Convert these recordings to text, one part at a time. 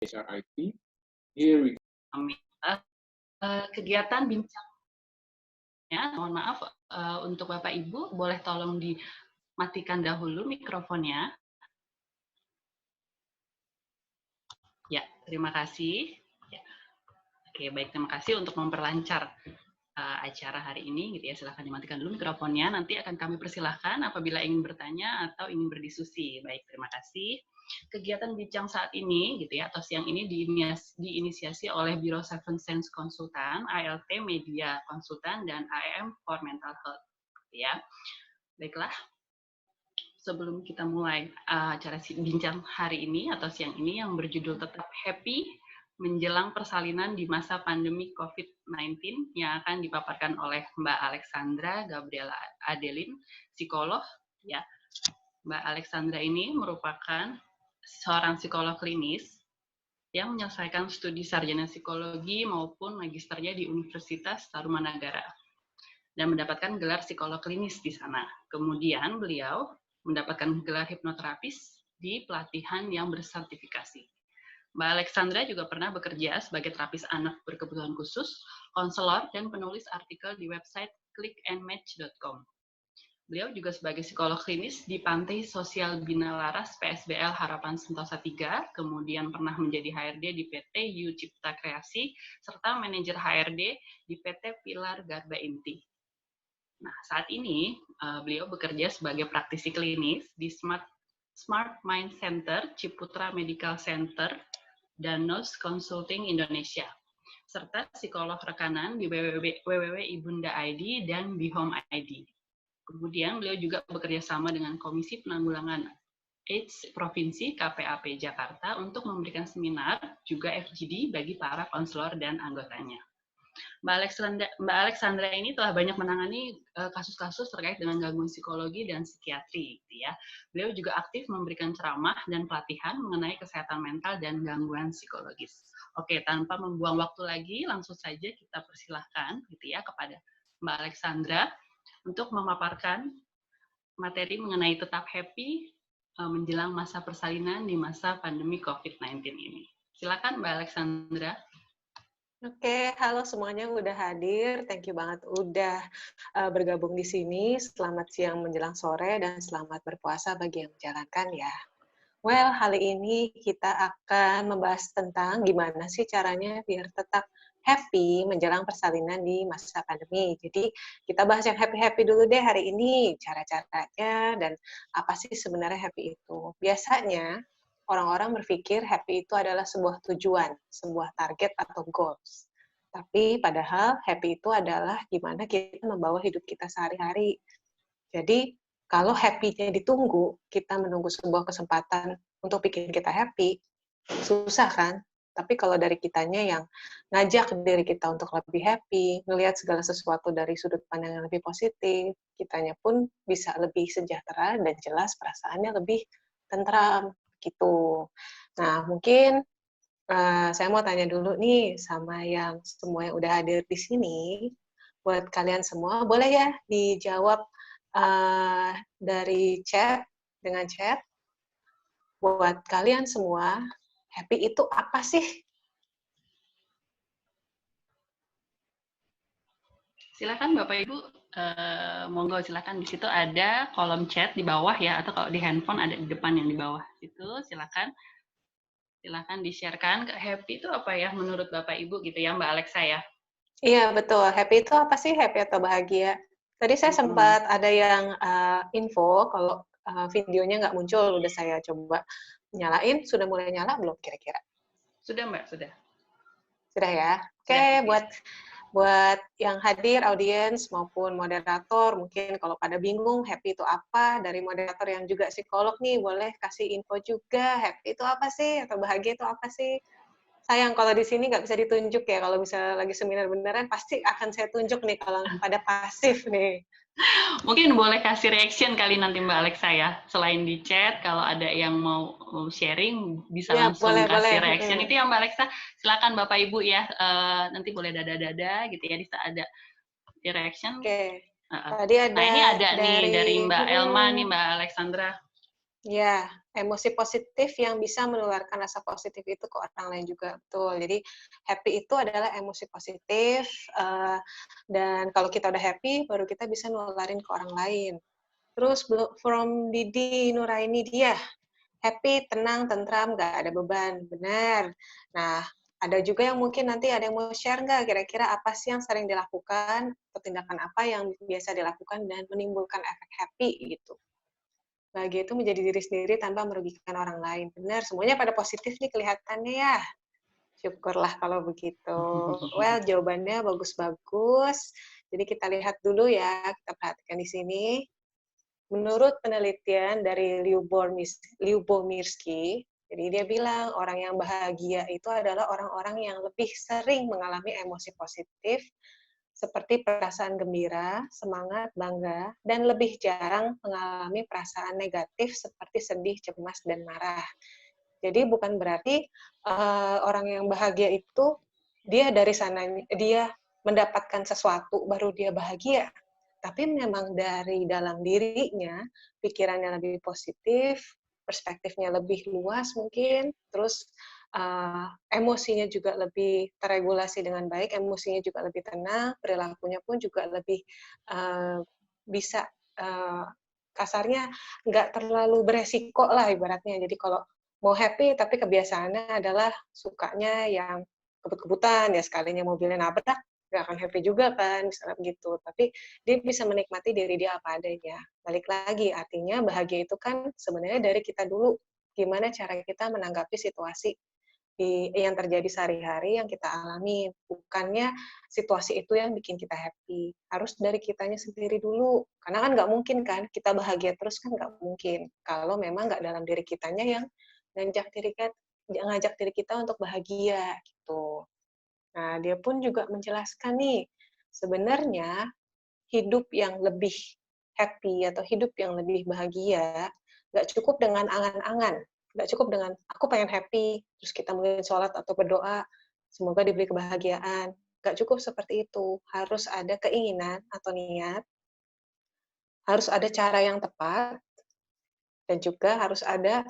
HRIT. Here we go. Kegiatan bincangnya, mohon maaf untuk Bapak Ibu, boleh tolong dimatikan dahulu mikrofonnya. Ya, terima kasih. Ya. Oke, baik, terima kasih untuk memperlancar acara hari ini, gitu ya. Silahkan dimatikan dulu mikrofonnya. Nanti akan kami persilahkan apabila ingin bertanya atau ingin berdiskusi. Baik, terima kasih. Kegiatan bincang saat ini, gitu ya, atau siang ini diinisiasi oleh Biro Seven Sense Konsultan, ALT Media Konsultan, dan AEM for Mental Health, gitu ya. Baiklah, sebelum kita mulai acara bincang hari ini atau siang ini yang berjudul Tetap Happy menjelang persalinan di masa pandemi COVID-19 yang akan dipaparkan oleh Mbak Alexandra Gabriela Adeline, psikolog, ya. Mbak Alexandra ini merupakan seorang psikolog klinis yang menyelesaikan studi sarjana psikologi maupun magisternya di Universitas Tarumanagara dan mendapatkan gelar psikolog klinis di sana. Kemudian beliau mendapatkan gelar hipnoterapis di pelatihan yang bersertifikasi. Mbak Alexandra juga pernah bekerja sebagai terapis anak berkebutuhan khusus, konselor, dan penulis artikel di website clickandmatch.com. Beliau juga sebagai psikolog klinis di Pantai Sosial Bina Laras PSBL Harapan Sentosa 3, kemudian pernah menjadi HRD di PT Yu Cipta Kreasi, serta manajer HRD di PT Pilar Garba Inti. Nah, saat ini beliau bekerja sebagai praktisi klinis di Smart Mind Center, Ciputra Medical Center, dan Nose Consulting Indonesia, serta psikolog rekanan di www.ibunda.id dan Bihome ID. Kemudian beliau juga bekerja sama dengan Komisi Penanggulangan AIDS Provinsi KPAP Jakarta untuk memberikan seminar juga FGD bagi para konselor dan anggotanya. Mbak Alexandra ini telah banyak menangani kasus-kasus terkait dengan gangguan psikologi dan psikiatri, gitu ya. Beliau juga aktif memberikan ceramah dan pelatihan mengenai kesehatan mental dan gangguan psikologis. Oke, tanpa membuang waktu lagi, langsung saja kita persilahkan, gitu ya, kepada Mbak Alexandra untuk memaparkan materi mengenai tetap happy menjelang masa persalinan di masa pandemi COVID-19 ini. Silakan Mbak Alexandra. Oke, halo semuanya yang udah hadir. Thank you banget udah bergabung di sini. Selamat siang menjelang sore dan selamat berpuasa bagi yang menjalankan ya. Well, hari ini kita akan membahas tentang gimana sih caranya biar tetap happy menjelang persalinan di masa pandemi. Jadi kita bahas yang happy-happy dulu deh hari ini, cara-caranya dan apa sih sebenarnya happy itu. Biasanya orang-orang berpikir happy itu adalah sebuah tujuan, sebuah target atau goals. Tapi padahal happy itu adalah gimana kita membawa hidup kita sehari-hari. Jadi kalau happy-nya ditunggu, kita menunggu sebuah kesempatan untuk bikin kita happy, susah kan? Tapi kalau dari kitanya yang ngajak diri kita untuk lebih happy, melihat segala sesuatu dari sudut pandang yang lebih positif, kitanya pun bisa lebih sejahtera dan jelas perasaannya lebih tentram gitu. Nah, mungkin saya mau tanya dulu nih sama yang semua yang udah hadir di sini. Buat kalian semua, boleh ya dijawab dari chat, dengan chat. Buat kalian semua, happy itu apa sih? Silakan Bapak Ibu, monggo silakan, di situ ada kolom chat di bawah ya, atau kalau di handphone ada di depan yang di bawah. Itu silakan di-sharekan. Happy itu apa ya menurut Bapak Ibu gitu ya, Mbak Alexa ya? Iya betul. Happy itu apa sih? Happy atau bahagia? Tadi saya sempat ada yang info kalau videonya nggak muncul. Udah saya coba nyalain. Sudah mulai nyala belum kira-kira? Sudah Mbak, sudah. Sudah ya. Oke, buat yang hadir, audiens maupun moderator, mungkin kalau pada bingung happy itu apa, dari moderator yang juga psikolog nih, boleh kasih info juga, happy itu apa sih, atau bahagia itu apa sih? Sayang kalau di sini nggak bisa ditunjuk ya, kalau bisa lagi seminar beneran, pasti akan saya tunjuk nih kalau pada pasif nih. Mungkin boleh kasih reaction kali nanti Mbak Alexa ya, selain di chat, kalau ada yang mau sharing, bisa ya, langsung kasih reaction. boleh. Itu ya Mbak Alexa, silakan Bapak Ibu ya, nanti boleh dada-dada gitu ya, bisa ada di reaction. Oke. Tadi ada nah ini ada nih dari Mbak Elma nih, Mbak Alexandra. Ya, emosi positif yang bisa menularkan rasa positif itu ke orang lain juga, betul. Jadi happy itu adalah emosi positif, dan kalau kita udah happy, baru kita bisa nularin ke orang lain. Terus from Didi Nuraini dia, happy, tenang, tentram, nggak ada beban, benar. Nah, ada juga yang mungkin nanti ada yang mau share nggak, kira-kira apa sih yang sering dilakukan, atau tindakan apa yang biasa dilakukan dan menimbulkan efek happy gitu. Bahagia itu menjadi diri sendiri tanpa merugikan orang lain. Benar, semuanya pada positif nih kelihatannya ya. Syukurlah kalau begitu. Well, jawabannya bagus-bagus. Jadi kita lihat dulu ya, kita perhatikan di sini. Menurut penelitian dari Lyubomirsky, jadi dia bilang orang yang bahagia itu adalah orang-orang yang lebih sering mengalami emosi positif seperti perasaan gembira, semangat, bangga, dan lebih jarang mengalami perasaan negatif seperti sedih, cemas, dan marah. Jadi bukan berarti orang yang bahagia itu dia dari sana dia mendapatkan sesuatu baru dia bahagia, tapi memang dari dalam dirinya pikirannya lebih positif, perspektifnya lebih luas mungkin, terus emosinya juga lebih terregulasi dengan baik, emosinya juga lebih tenang, perilakunya pun juga lebih bisa kasarnya nggak terlalu beresiko lah ibaratnya. Jadi kalau mau happy tapi kebiasaannya adalah sukanya yang kebut-kebutan, ya sekalinya mobilnya nabrak, nggak akan happy juga kan, misalnya begitu. Tapi dia bisa menikmati diri dia apa adanya. Balik lagi, artinya bahagia itu kan sebenarnya dari kita dulu. Gimana cara kita menanggapi situasi yang terjadi sehari-hari yang kita alami. Bukannya situasi itu yang bikin kita happy. Harus dari kitanya sendiri dulu. Karena kan nggak mungkin kan, kita bahagia terus kan nggak mungkin. Kalau memang nggak dalam diri kitanya yang ngajak diri kita untuk bahagia gitu. Nah, dia pun juga menjelaskan nih, sebenarnya hidup yang lebih happy atau hidup yang lebih bahagia, nggak cukup dengan angan-angan, nggak cukup dengan aku pengen happy, terus kita mungkin sholat atau berdoa, semoga diberi kebahagiaan. Nggak cukup seperti itu, harus ada keinginan atau niat, harus ada cara yang tepat, dan juga harus ada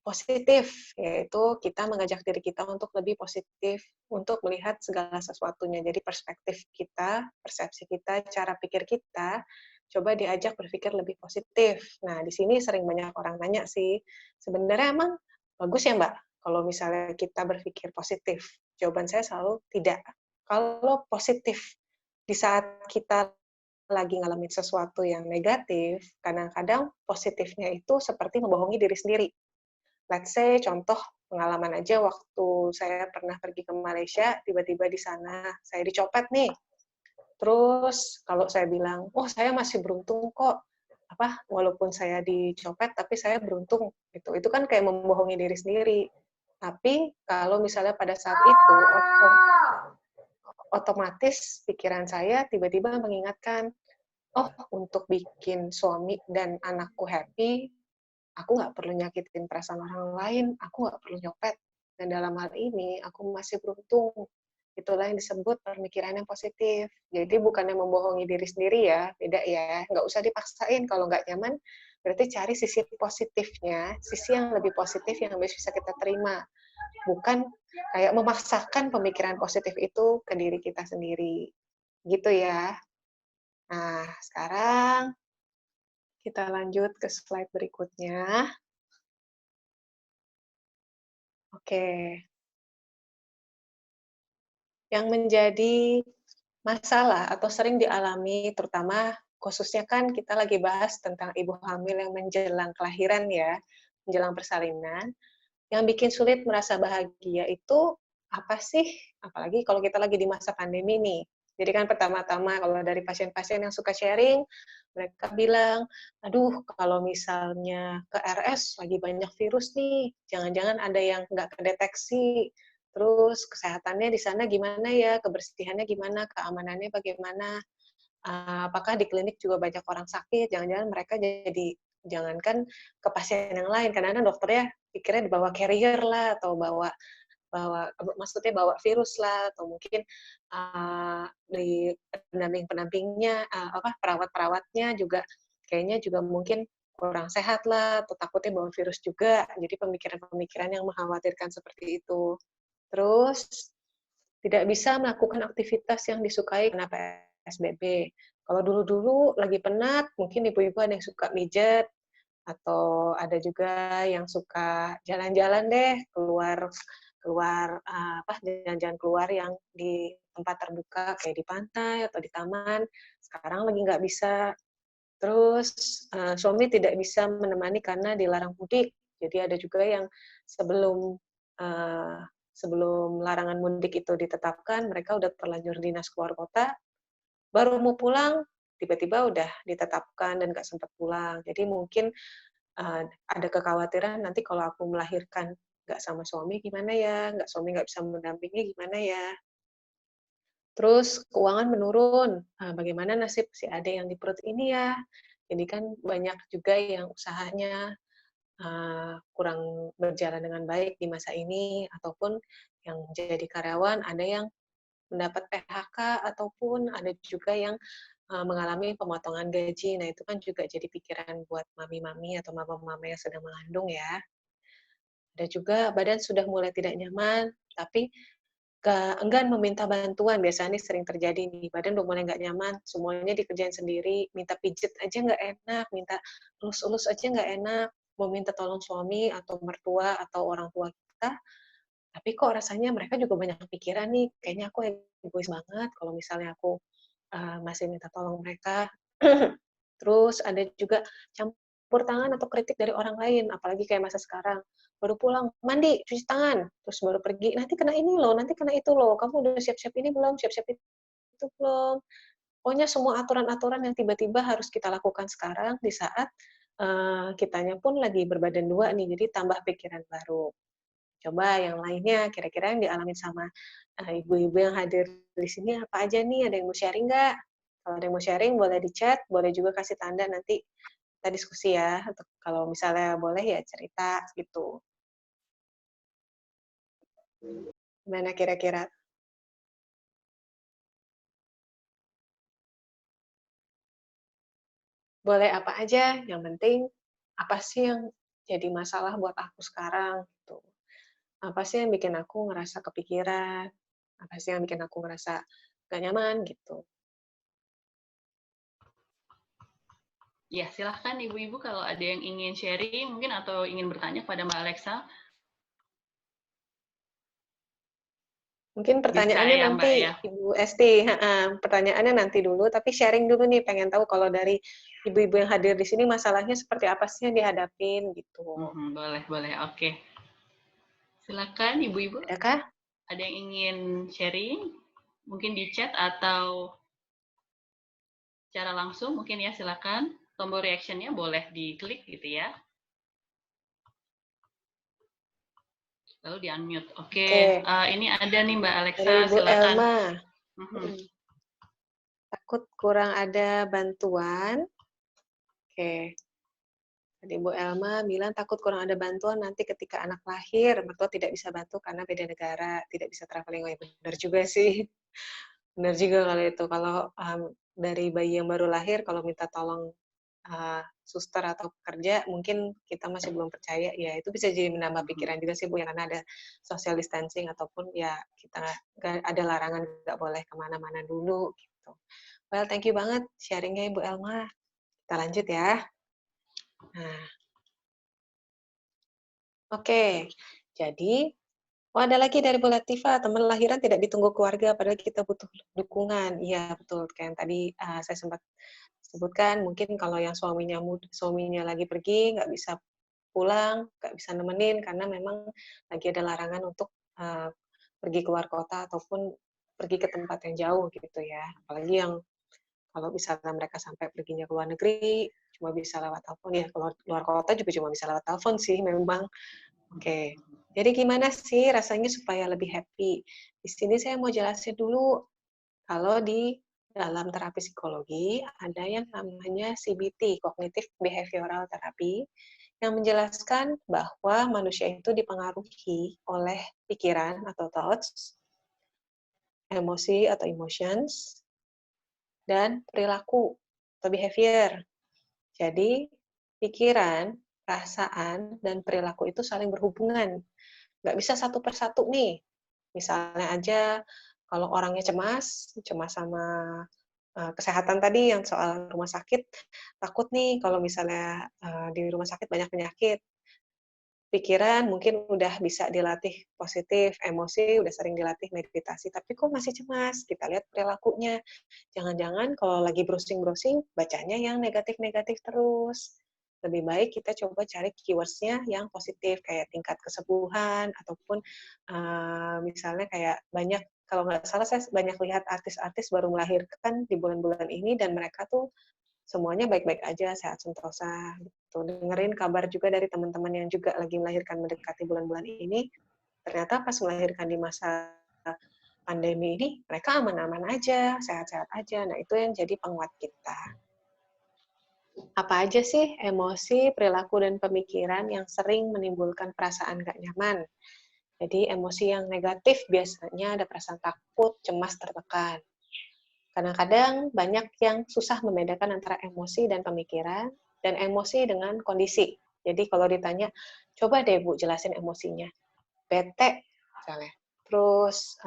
positif, yaitu kita mengajak diri kita untuk lebih positif, untuk melihat segala sesuatunya. Jadi perspektif kita, persepsi kita, cara pikir kita, coba diajak berpikir lebih positif. Nah, di sini sering banyak orang nanya sih, sebenarnya emang bagus ya Mbak, kalau misalnya kita berpikir positif? Jawaban saya selalu tidak. Kalau positif di saat kita lagi ngalamin sesuatu yang negatif, kadang-kadang positifnya itu seperti membohongi diri sendiri. Let's say contoh pengalaman aja waktu saya pernah pergi ke Malaysia, tiba-tiba di sana saya dicopet nih. Terus kalau saya bilang, oh saya masih beruntung kok, walaupun saya dicopet tapi saya beruntung gitu. Itu kan kayak membohongi diri sendiri. Tapi kalau misalnya pada saat itu otomatis pikiran saya tiba-tiba mengingatkan, oh untuk bikin suami dan anakku happy, aku nggak perlu nyakitin perasaan orang lain, aku nggak perlu nyopet. Dan dalam hal ini, aku masih beruntung. Itulah yang disebut pemikiran yang positif. Jadi bukannya membohongi diri sendiri ya, beda ya. Nggak usah dipaksain kalau nggak nyaman, berarti cari sisi positifnya, sisi yang lebih positif yang bisa kita terima. Bukan kayak memaksakan pemikiran positif itu ke diri kita sendiri. Gitu ya. Nah, sekarang kita lanjut ke slide berikutnya. Oke. Yang menjadi masalah atau sering dialami, terutama khususnya kan kita lagi bahas tentang ibu hamil yang menjelang kelahiran ya, menjelang persalinan, yang bikin sulit merasa bahagia itu apa sih? Apalagi kalau kita lagi di masa pandemi nih. Jadi kan pertama-tama kalau dari pasien-pasien yang suka sharing, mereka bilang, aduh kalau misalnya ke RS lagi banyak virus nih, jangan-jangan ada yang nggak kedeteksi, terus kesehatannya di sana gimana ya, kebersihannya gimana, keamanannya bagaimana, apakah di klinik juga banyak orang sakit, jangan-jangan mereka jadi jangankan ke pasien yang lain, kadang-kadang dokternya pikirnya dibawa carrier lah, atau bawa maksudnya bawa virus lah, atau mungkin di pendamping-pendampingnya, perawat-perawatnya juga kayaknya juga mungkin kurang sehat lah, atau takutnya bawa virus juga. Jadi pemikiran-pemikiran yang mengkhawatirkan seperti itu. Terus tidak bisa melakukan aktivitas yang disukai karena PSBB. Kalau dulu-dulu lagi penat, mungkin ibu-ibu ada yang suka mijet, atau ada juga yang suka jalan-jalan deh, keluar keluar jalan-jalan keluar yang di tempat terbuka kayak di pantai atau di taman. Sekarang lagi nggak bisa. Terus suami tidak bisa menemani karena dilarang mudik. Jadi ada juga yang sebelum uh, sebelum larangan mudik itu ditetapkan, mereka udah terlanjur dinas keluar kota, baru mau pulang tiba-tiba udah ditetapkan dan nggak sempat pulang. Jadi mungkin ada kekhawatiran nanti kalau aku melahirkan nggak sama suami gimana ya, suami nggak bisa mendampingi gimana ya. Terus keuangan menurun, bagaimana nasib si adik yang di perut ini ya. Jadi kan banyak juga yang usahanya kurang berjalan dengan baik di masa ini, ataupun yang jadi karyawan ada yang mendapat PHK, ataupun ada juga yang mengalami pemotongan gaji. Nah, itu kan juga jadi pikiran buat mami-mami atau mama-mama yang sedang mengandung ya. Ada juga badan sudah mulai tidak nyaman, tapi enggan meminta bantuan. Biasanya sering terjadi nih, badan udah mulai nggak nyaman, semuanya dikerjain sendiri, minta pijet aja nggak enak, minta elus-elus aja nggak enak, mau minta tolong suami atau mertua atau orang tua kita, tapi kok rasanya mereka juga banyak pikiran nih, kayaknya aku egois banget kalau misalnya aku masih minta tolong mereka. Terus ada juga campur tangan atau kritik dari orang lain, apalagi kayak masa sekarang. Baru pulang, mandi, cuci tangan, terus baru pergi, nanti kena ini loh, nanti kena itu loh, kamu udah siap-siap ini belum, siap-siap itu belum. Pokoknya semua aturan-aturan yang tiba-tiba harus kita lakukan sekarang di saat kitanya pun lagi berbadan dua nih, jadi tambah pikiran baru. Coba yang lainnya, kira-kira yang dialami sama ibu-ibu yang hadir di sini apa aja nih? Ada yang mau sharing nggak? Kalau ada yang mau sharing, boleh di chat, boleh juga kasih tanda nanti kita diskusi ya. Atau kalau misalnya boleh ya cerita gitu. Gimana kira-kira? Boleh apa aja, yang penting apa sih yang jadi masalah buat aku sekarang gitu. Apa sih yang bikin aku ngerasa kepikiran? Apa sih yang bikin aku ngerasa gak nyaman gitu. Ya, silahkan Ibu-Ibu kalau ada yang ingin sharing mungkin atau ingin bertanya kepada Mbak Alexa. Mungkin pertanyaannya ya, nanti, Mbak, ya? Ibu Esti, pertanyaannya nanti dulu, tapi sharing dulu nih, pengen tahu kalau dari ibu-ibu yang hadir di sini masalahnya seperti apa sih yang dihadapin gitu. Boleh, oke. Silakan Ibu-Ibu. Adakah? Ada yang ingin sharing? Mungkin di chat atau secara langsung mungkin ya, silakan. Tombol reaction-nya boleh diklik gitu ya. Lalu di unmute. Oke. Ini ada nih Mbak Alexa, dari Ibu silakan. Elma. Takut kurang ada bantuan. Oke. Tadi Ibu Elma bilang takut kurang ada bantuan nanti ketika anak lahir, mertua tidak bisa bantu karena beda negara, tidak bisa traveling. Oh ya benar juga sih. Benar juga kalau itu. Kalau dari bayi yang baru lahir, kalau minta tolong suster atau pekerja, mungkin kita masih belum percaya, ya itu bisa jadi menambah pikiran juga sih Bu, yang karena ada social distancing ataupun ya kita nggak ada larangan nggak boleh kemana-mana dulu gitu. Well, thank you banget sharingnya Ibu Elma. Kita lanjut ya. Nah, oke. Jadi, ada lagi dari Bu Latifah, teman lahiran tidak ditunggu keluarga, padahal kita butuh dukungan. Iya, betul. Kayak yang tadi saya sempat sebutkan, mungkin kalau yang suaminya lagi pergi, nggak bisa pulang, nggak bisa nemenin, karena memang lagi ada larangan untuk pergi keluar kota ataupun pergi ke tempat yang jauh gitu ya. Apalagi yang kalau misalnya mereka sampai perginya ke luar negeri, cuma bisa lewat telepon, ya keluar kota juga cuma bisa lewat telepon sih memang. Oke. Jadi gimana sih rasanya supaya lebih happy? Di sini saya mau jelasin dulu, kalau di dalam terapi psikologi ada yang namanya CBT, Cognitive Behavioral Therapy, yang menjelaskan bahwa manusia itu dipengaruhi oleh pikiran atau thoughts, emosi atau emotions, dan perilaku atau behavior. Jadi, pikiran, perasaan, dan perilaku itu saling berhubungan. Nggak bisa satu persatu nih. Misalnya aja kalau orangnya cemas, cemas sama kesehatan tadi yang soal rumah sakit, takut nih kalau misalnya di rumah sakit banyak penyakit. Pikiran mungkin udah bisa dilatih positif, emosi udah sering dilatih meditasi, tapi kok masih cemas? Kita lihat perilakunya. Jangan-jangan kalau lagi browsing-browsing, bacanya yang negatif-negatif terus. Lebih baik kita coba cari keywords-nya yang positif, kayak tingkat kesembuhan, ataupun misalnya kayak banyak, kalau nggak salah saya banyak lihat artis-artis baru melahirkan di bulan-bulan ini, dan mereka tuh semuanya baik-baik aja, sehat sentosa, gitu. Dengerin kabar juga dari teman-teman yang juga lagi melahirkan mendekati bulan-bulan ini, ternyata pas melahirkan di masa pandemi ini, mereka aman-aman aja, sehat-sehat aja. Nah, itu yang jadi penguat kita. Apa aja sih emosi, perilaku, dan pemikiran yang sering menimbulkan perasaan gak nyaman? Jadi, emosi yang negatif biasanya ada perasaan takut, cemas, tertekan. Kadang-kadang banyak yang susah membedakan antara emosi dan pemikiran, dan emosi dengan kondisi. Jadi kalau ditanya, coba deh Bu jelasin emosinya. Bete, misalnya. Terus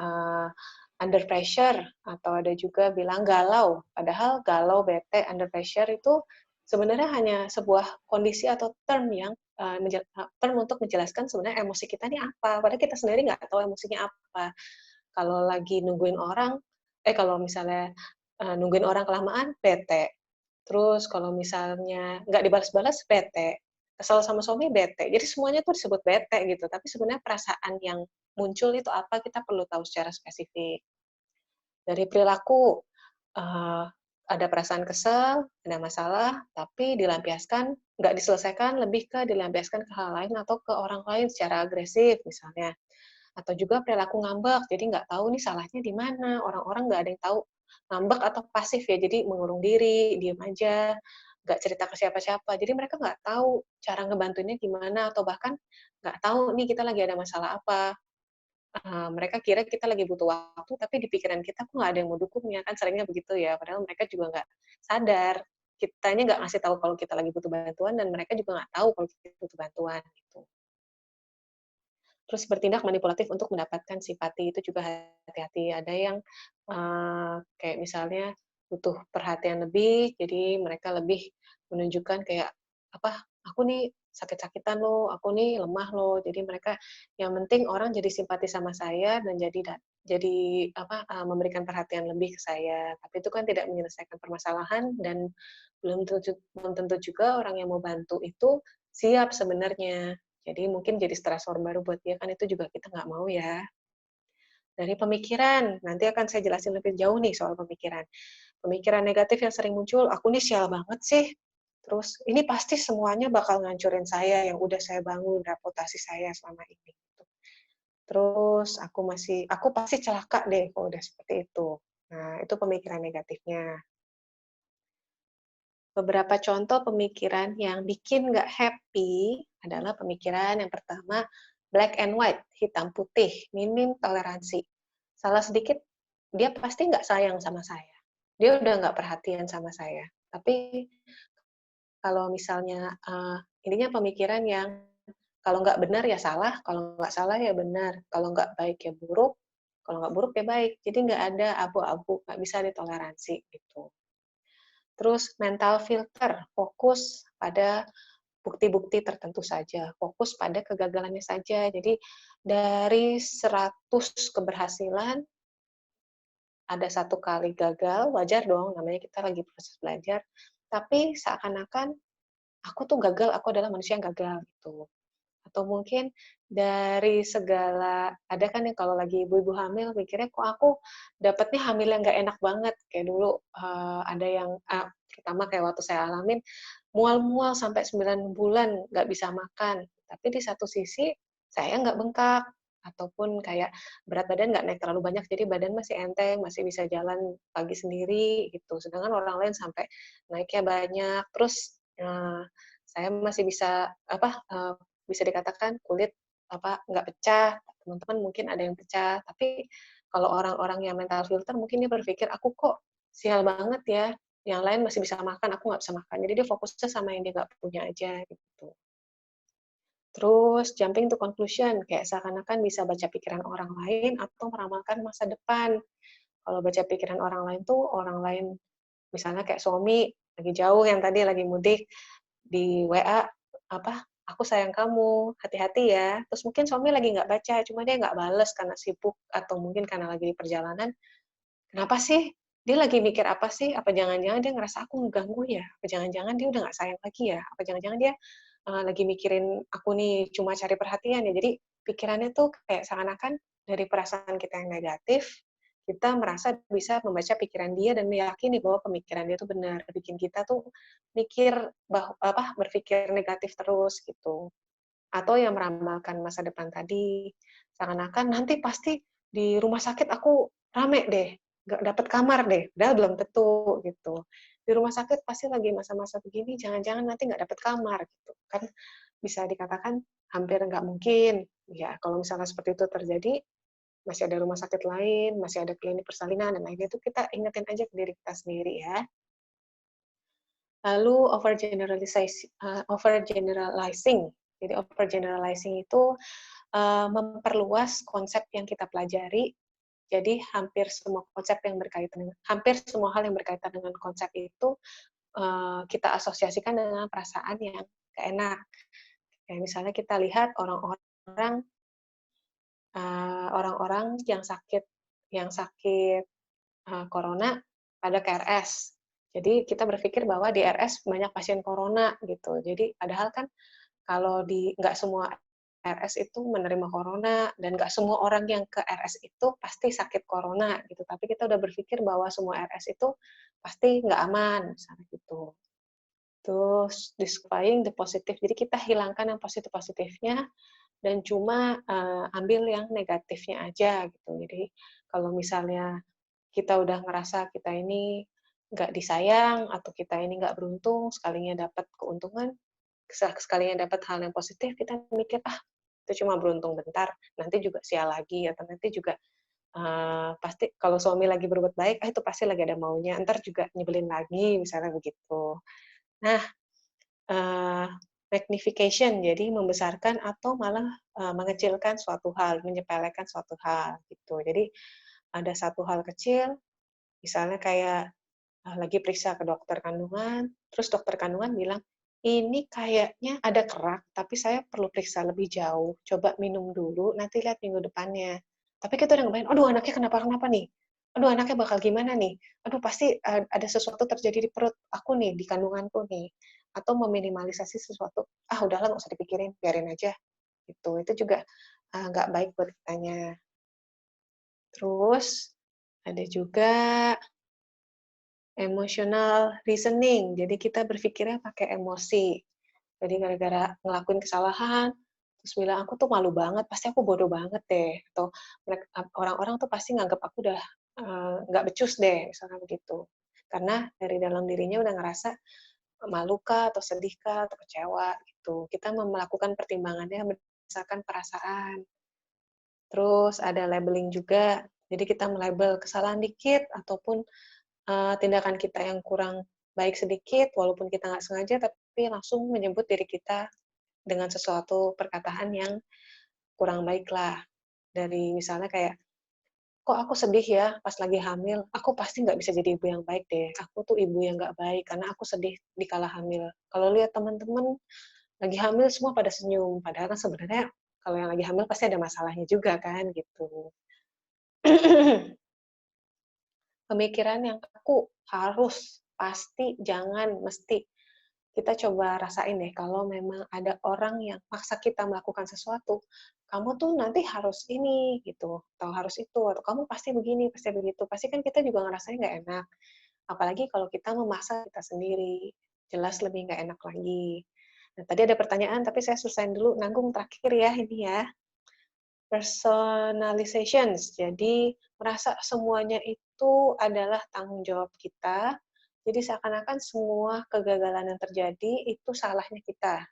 under pressure, atau ada juga bilang galau. Padahal galau, bete, under pressure itu sebenarnya hanya sebuah kondisi atau term yang term untuk menjelaskan sebenarnya emosi kita ini apa. Padahal kita sendiri nggak tahu emosinya apa. Kalau lagi nungguin orang, kalau misalnya nungguin orang kelamaan, bete. Terus kalau misalnya nggak dibalas-balas, bete. Kesel sama suami, bete. Jadi semuanya tuh disebut bete gitu. Tapi sebenarnya perasaan yang muncul itu apa, kita perlu tahu secara spesifik. Dari perilaku, ada perasaan kesel, ada masalah, tapi dilampiaskan, nggak diselesaikan, lebih ke dilampiaskan ke hal lain atau ke orang lain secara agresif misalnya. Atau juga perilaku ngambek, jadi nggak tahu nih salahnya di mana, orang-orang nggak ada yang tahu ngambek atau pasif ya, jadi mengurung diri, diem aja, nggak cerita ke siapa-siapa, jadi mereka nggak tahu cara ngebantuinnya gimana, atau bahkan nggak tahu nih kita lagi ada masalah apa. Mereka kira kita lagi butuh waktu, tapi di pikiran kita kok nggak ada yang mau dukungnya, kan seringnya begitu ya, padahal mereka juga nggak sadar, kitanya nggak ngasih tahu kalau kita lagi butuh bantuan, dan mereka juga nggak tahu kalau kita butuh bantuan, gitu. Terus bertindak manipulatif untuk mendapatkan simpati, itu juga hati-hati. Ada yang kayak misalnya butuh perhatian lebih, jadi mereka lebih menunjukkan kayak, apa, "Aku nih sakit-sakitan loh, aku nih lemah loh." Jadi mereka yang penting orang jadi simpati sama saya dan jadi apa, memberikan perhatian lebih ke saya. Tapi itu kan tidak menyelesaikan permasalahan, dan belum tentu juga orang yang mau bantu itu siap sebenarnya. Jadi mungkin jadi stresor baru buat dia, kan itu juga kita nggak mau ya. Dari pemikiran, nanti akan saya jelasin lebih jauh nih soal pemikiran. Pemikiran negatif yang sering muncul, aku nih sial banget sih. Terus ini pasti semuanya bakal ngancurin saya yang udah saya bangun reputasi saya selama ini. Terus aku pasti celaka deh kalau udah seperti itu. Nah, itu pemikiran negatifnya. Beberapa contoh pemikiran yang bikin nggak happy adalah pemikiran yang pertama, black and white, hitam putih, minim toleransi. Salah sedikit, dia pasti nggak sayang sama saya. Dia udah nggak perhatian sama saya. Tapi kalau misalnya, ininya pemikiran yang kalau nggak benar ya salah, kalau nggak salah ya benar, kalau nggak baik ya buruk, kalau nggak buruk ya baik. Jadi nggak ada abu-abu, nggak bisa ditoleransi gitu. Terus mental filter, fokus pada bukti-bukti tertentu saja, fokus pada kegagalannya saja. Jadi dari 100 keberhasilan, ada 1 kali gagal, wajar dong, namanya kita lagi proses belajar. Tapi seakan-akan aku tuh gagal, aku adalah manusia yang gagal gitu. Atau mungkin dari segala, ada kan yang kalau lagi ibu-ibu hamil mikirnya kok aku dapetnya hamil yang nggak enak banget, kayak dulu ada yang terutama kayak waktu saya alamin mual-mual sampai 9 bulan nggak bisa makan, tapi di satu sisi saya nggak bengkak, ataupun kayak berat badan nggak naik terlalu banyak, jadi badan masih enteng, masih bisa jalan pagi sendiri gitu, sedangkan orang lain sampai naiknya banyak. Terus saya masih bisa apa, bisa dikatakan kulit apa, nggak pecah, teman-teman mungkin ada yang pecah, tapi kalau orang-orang yang mental filter mungkin dia berpikir, "Aku kok sial banget ya, yang lain masih bisa makan, aku nggak bisa makan. Jadi dia fokusnya sama yang dia nggak punya aja gitu. Terus jumping to conclusion, kayak seakan-akan bisa baca pikiran orang lain atau meramalkan masa depan. Kalau baca pikiran orang lain tuh orang lain, misalnya kayak suami lagi jauh yang tadi lagi mudik, di WA apa, "Aku sayang kamu, hati-hati ya." Terus mungkin suami lagi nggak baca, cuma dia nggak bales karena sibuk atau mungkin karena lagi di perjalanan. Kenapa sih? Dia lagi mikir apa sih? Apa jangan-jangan dia ngerasa aku ngeganggu ya? Apa jangan-jangan dia udah nggak sayang lagi ya? Apa jangan-jangan dia lagi mikirin aku nih cuma cari perhatian ya? Jadi pikirannya tuh kayak seakan-akan dari perasaan kita yang negatif, kita merasa bisa membaca pikiran dia dan meyakini bahwa pemikiran dia tuh benar, bikin kita tuh mikir berpikir negatif terus gitu. Atau yang meramalkan masa depan tadi, seakan-akan nanti pasti di rumah sakit aku rame deh, nggak dapat kamar deh, padahal belum tentu gitu. Di rumah sakit pasti lagi masa-masa begini, jangan-jangan nanti nggak dapat kamar gitu. Kan bisa dikatakan hampir nggak mungkin. Ya, kalau misalnya seperti itu terjadi, masih ada rumah sakit lain, masih ada klinik persalinan, dan lainnya itu kita ingetin aja ke diri kita sendiri ya. Lalu overgeneralizing. Jadi overgeneralizing itu memperluas konsep yang kita pelajari. Jadi hampir semua hal yang berkaitan dengan konsep itu kita asosiasikan dengan perasaan yang gak enak. Kayak misalnya kita lihat orang-orang yang sakit corona pada KRS. Jadi kita berpikir bahwa di RS banyak pasien corona gitu. Jadi padahal kan kalau nggak semua RS itu menerima corona dan nggak semua orang yang ke RS itu pasti sakit corona gitu. Tapi kita udah berpikir bahwa semua RS itu pasti nggak aman, misalnya gitu. Terus disqualifying the positive. Jadi kita hilangkan yang positif-positifnya dan cuma ambil yang negatifnya aja gitu. Jadi kalau misalnya kita udah ngerasa kita ini nggak disayang atau kita ini nggak beruntung, sekalinya dapat keuntungan, sekalinya dapat hal yang positif, kita mikir, itu cuma beruntung bentar, nanti juga sial lagi, atau nanti juga pasti kalau suami lagi berbuat baik, itu pasti lagi ada maunya, ntar juga nyebelin lagi, misalnya begitu. Nah, magnification, jadi membesarkan atau malah mengecilkan suatu hal, menyepelekan suatu hal, gitu. Jadi ada satu hal kecil, misalnya kayak lagi periksa ke dokter kandungan, terus dokter kandungan bilang, ini kayaknya ada kerak, tapi saya perlu periksa lebih jauh. Coba minum dulu, nanti lihat minggu depannya. Tapi kita udah ngebayang, aduh anaknya kenapa-kenapa nih? Aduh anaknya bakal gimana nih? Aduh pasti ada sesuatu terjadi di perut aku nih, di kandunganku nih. Atau meminimalisasi sesuatu, udahlah nggak usah dipikirin, biarin aja. Itu juga nggak baik buat kitanya. Terus ada juga emotional reasoning. Jadi kita berpikirnya pakai emosi. Jadi gara-gara ngelakuin kesalahan, terus bilang aku tuh malu banget, pasti aku bodoh banget deh. Atau orang-orang tuh pasti nganggap aku udah nggak becus deh, misalnya begitu. Karena dari dalam dirinya udah ngerasa malu kah, atau sedih kah, atau kecewa gitu. Kita melakukan pertimbangannya berdasarkan perasaan. Terus ada labeling juga. Jadi kita melabel kesalahan dikit ataupun tindakan kita yang kurang baik sedikit, walaupun kita nggak sengaja, tapi langsung menyebut diri kita dengan sesuatu perkataan yang kurang baik lah. Dari misalnya kayak, kok aku sedih ya pas lagi hamil, aku pasti nggak bisa jadi ibu yang baik deh. Aku tuh ibu yang nggak baik, karena aku sedih di kala hamil. Kalau lihat teman-teman lagi hamil, semua pada senyum. Padahal kan sebenarnya kalau yang lagi hamil pasti ada masalahnya juga kan, gitu. Pemikiran yang kaku, harus, pasti, jangan, mesti. Kita coba rasain deh, kalau memang ada orang yang maksa kita melakukan sesuatu, kamu tuh nanti harus ini, gitu, atau harus itu, atau kamu pasti begini, pasti begitu. Pasti kan kita juga ngerasain nggak enak. Apalagi kalau kita memaksa kita sendiri, jelas lebih nggak enak lagi. Nah, tadi ada pertanyaan, tapi saya selesain dulu, nanggung terakhir ya, ini ya. Personalizations, jadi merasa semuanya itu adalah tanggung jawab kita, jadi seakan-akan semua kegagalan yang terjadi itu salahnya kita,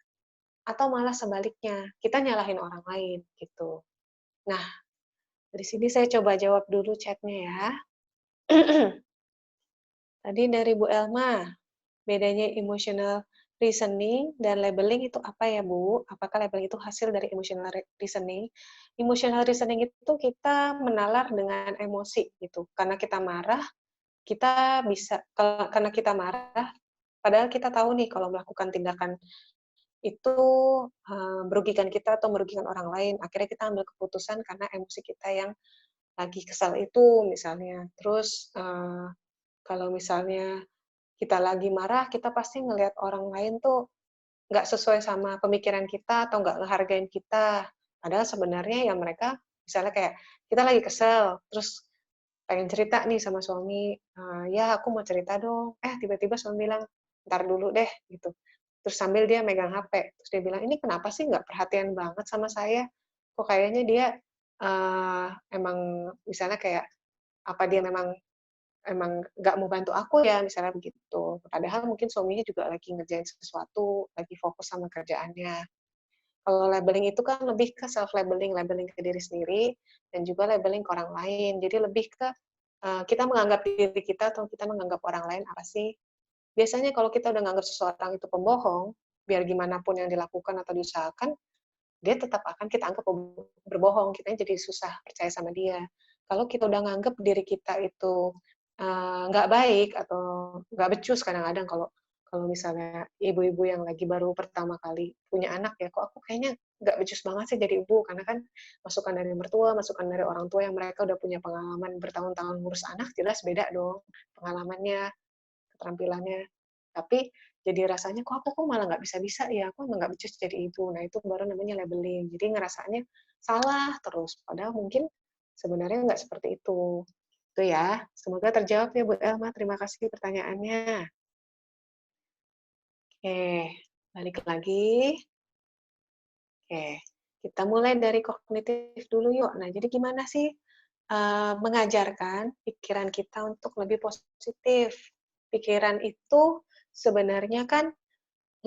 atau malah sebaliknya, kita nyalahin orang lain, gitu. Nah, dari sini saya coba jawab dulu chat-nya ya. Tadi dari Bu Elma, bedanya emotional reasoning dan labeling itu apa ya, Bu? Apakah labeling itu hasil dari emotional reasoning? Emotional reasoning itu kita menalar dengan emosi gitu. Karena kita marah, kita bisa karena kita marah, padahal kita tahu nih kalau melakukan tindakan itu merugikan kita atau merugikan orang lain. Akhirnya kita ambil keputusan karena emosi kita yang lagi kesal itu misalnya. Terus kalau misalnya kita lagi marah, kita pasti ngelihat orang lain tuh nggak sesuai sama pemikiran kita atau nggak ngehargain kita. Padahal sebenarnya ya mereka, misalnya kayak kita lagi kesel, terus pengen cerita nih sama suami, ya aku mau cerita dong. Tiba-tiba suami bilang, ntar dulu deh, gitu. Terus sambil dia megang HP, terus dia bilang, ini kenapa sih nggak perhatian banget sama saya? Kok kayaknya dia emang misalnya kayak apa dia memang emang nggak mau bantu aku ya, misalnya begitu. Padahal mungkin suaminya juga lagi ngerjain sesuatu, lagi fokus sama kerjaannya. Kalau labeling itu kan lebih ke self labeling, labeling ke diri sendiri dan juga labeling ke orang lain. Jadi lebih ke kita menganggap diri kita atau kita menganggap orang lain apa sih? Biasanya kalau kita udah menganggap seseorang itu pembohong, biar gimana pun yang dilakukan atau diusahakan, dia tetap akan kita anggap berbohong. Kita jadi susah percaya sama dia. Kalau kita udah nganggap diri kita itu nggak baik atau nggak becus kadang-kadang kalau kalau misalnya ibu-ibu yang lagi baru pertama kali punya anak ya, kok aku kayaknya nggak becus banget sih jadi ibu, karena kan masukan dari mertua, masukan dari orang tua yang mereka udah punya pengalaman bertahun-tahun ngurus anak, jelas beda dong pengalamannya, keterampilannya. Tapi jadi rasanya kok malah nggak bisa-bisa ya, aku emang nggak becus jadi ibu. Nah itu baru namanya labeling. Jadi ngerasanya salah terus, padahal mungkin sebenarnya nggak seperti itu. Itu ya. Semoga terjawab ya Bu Elma. Terima kasih pertanyaannya. Oke, balik lagi. Oke, kita mulai dari kognitif dulu yuk. Nah, jadi gimana sih mengajarkan pikiran kita untuk lebih positif? Pikiran itu sebenarnya kan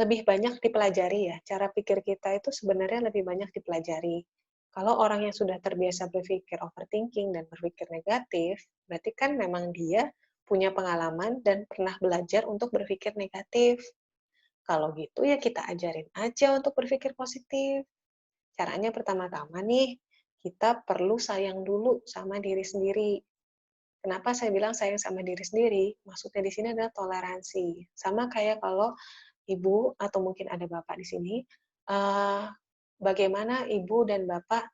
lebih banyak dipelajari ya. Cara pikir kita itu sebenarnya lebih banyak dipelajari. Kalau orang yang sudah terbiasa berpikir overthinking dan berpikir negatif, berarti kan memang dia punya pengalaman dan pernah belajar untuk berpikir negatif. Kalau gitu ya kita ajarin aja untuk berpikir positif. Caranya pertama-tama nih, kita perlu sayang dulu sama diri sendiri. Kenapa saya bilang sayang sama diri sendiri? Maksudnya di sini adalah toleransi. Sama kayak kalau ibu atau mungkin ada bapak di sini, bagaimana ibu dan bapak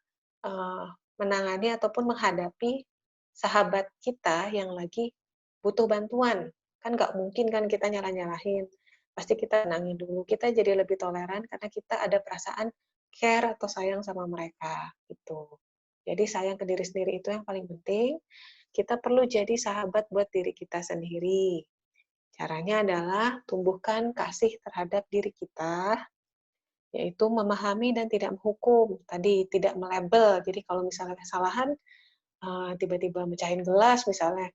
menangani ataupun menghadapi sahabat kita yang lagi butuh bantuan. Kan nggak mungkin kan kita nyalah-nyalahin. Pasti kita tenangin dulu. Kita jadi lebih toleran karena kita ada perasaan care atau sayang sama mereka. Gitu. Jadi sayang ke diri sendiri itu yang paling penting. Kita perlu jadi sahabat buat diri kita sendiri. Caranya adalah tumbuhkan kasih terhadap diri kita, yaitu memahami dan tidak menghukum. Tadi tidak melabel. Jadi kalau misalnya kesalahan, tiba-tiba mecahin gelas misalnya,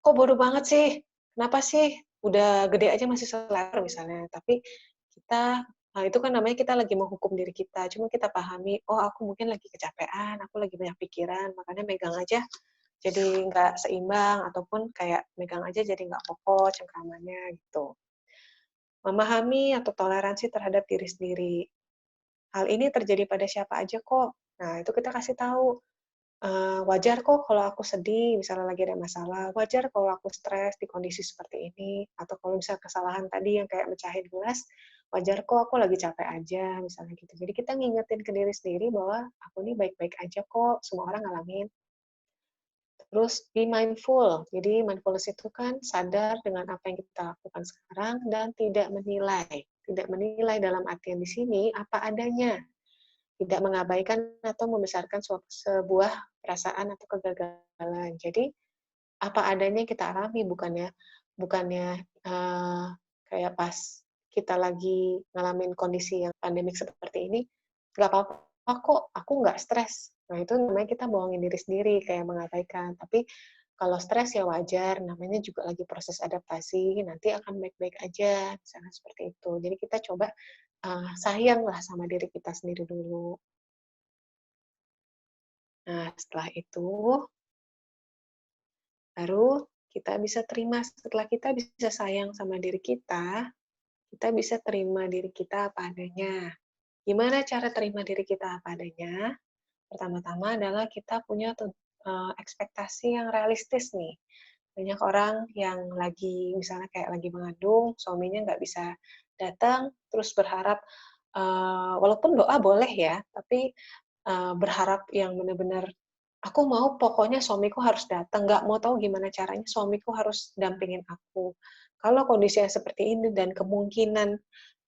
kok bodoh banget sih? Kenapa sih? Udah gede aja masih selera misalnya. Tapi kita, nah itu kan namanya kita lagi menghukum diri kita. Cuma kita pahami, oh aku mungkin lagi kecapean, aku lagi banyak pikiran, makanya megang aja jadi nggak seimbang, ataupun kayak megang aja jadi nggak kokoh cengkramannya gitu. Memahami atau toleransi terhadap diri sendiri. Hal ini terjadi pada siapa aja kok. Nah, itu kita kasih tahu, wajar kok kalau aku sedih, misalnya lagi ada masalah, wajar kalau aku stres di kondisi seperti ini, atau kalau misalnya kesalahan tadi yang kayak mecahin gelas, wajar kok aku lagi capek aja, misalnya gitu. Jadi kita ngingetin ke diri sendiri bahwa aku ini baik-baik aja kok, semua orang ngalamin. Terus be mindful. Jadi mindfulness itu kan sadar dengan apa yang kita lakukan sekarang dan tidak menilai. Tidak menilai dalam artian di sini apa adanya. Tidak mengabaikan atau membesarkan sebuah perasaan atau kegagalan. Jadi apa adanya kita alami, bukannya kayak pas kita lagi ngalamin kondisi yang pandemik seperti ini, nggak apa-apa kok, aku nggak stres. Nah itu namanya kita bohongin diri sendiri, kayak mengabaikan. Tapi kalau stres ya wajar, namanya juga lagi proses adaptasi, nanti akan baik-baik aja, misalnya seperti itu. Jadi kita coba sayanglah sama diri kita sendiri dulu. Nah, setelah itu, baru kita bisa terima setelah kita bisa sayang sama diri kita bisa terima diri kita apa adanya. Gimana cara terima diri kita apa adanya? Pertama-tama adalah kita punya ekspektasi yang realistis nih. Banyak orang yang lagi, misalnya kayak lagi mengandung, suaminya nggak bisa datang, terus berharap, walaupun doa boleh ya, tapi berharap yang benar-benar, aku mau pokoknya suamiku harus datang, nggak mau tahu gimana caranya suamiku harus dampingin aku. Kalau kondisinya seperti ini dan kemungkinan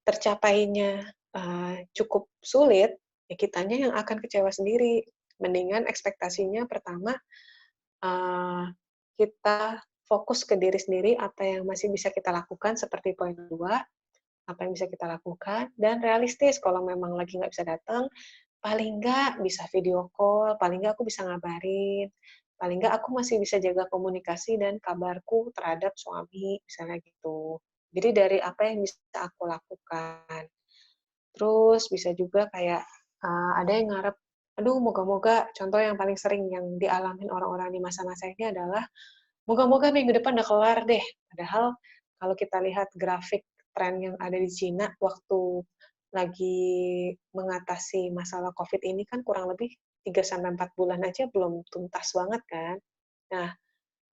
tercapainya cukup sulit, ya kitanya yang akan kecewa sendiri. Mendingan ekspektasinya pertama, kita fokus ke diri sendiri, apa yang masih bisa kita lakukan, seperti poin 2, apa yang bisa kita lakukan, dan realistis kalau memang lagi nggak bisa datang, paling nggak bisa video call, paling nggak aku bisa ngabarin, paling nggak aku masih bisa jaga komunikasi dan kabarku terhadap suami, misalnya gitu. Jadi dari apa yang bisa aku lakukan. Terus bisa juga kayak, ada yang ngarep, aduh moga-moga, contoh yang paling sering yang dialamin orang-orang di masa-masa ini adalah, moga-moga minggu depan udah kelar deh. Padahal kalau kita lihat grafik tren yang ada di Cina waktu lagi mengatasi masalah COVID ini kan kurang lebih 3 sampai 4 bulan aja belum tuntas banget kan. Nah,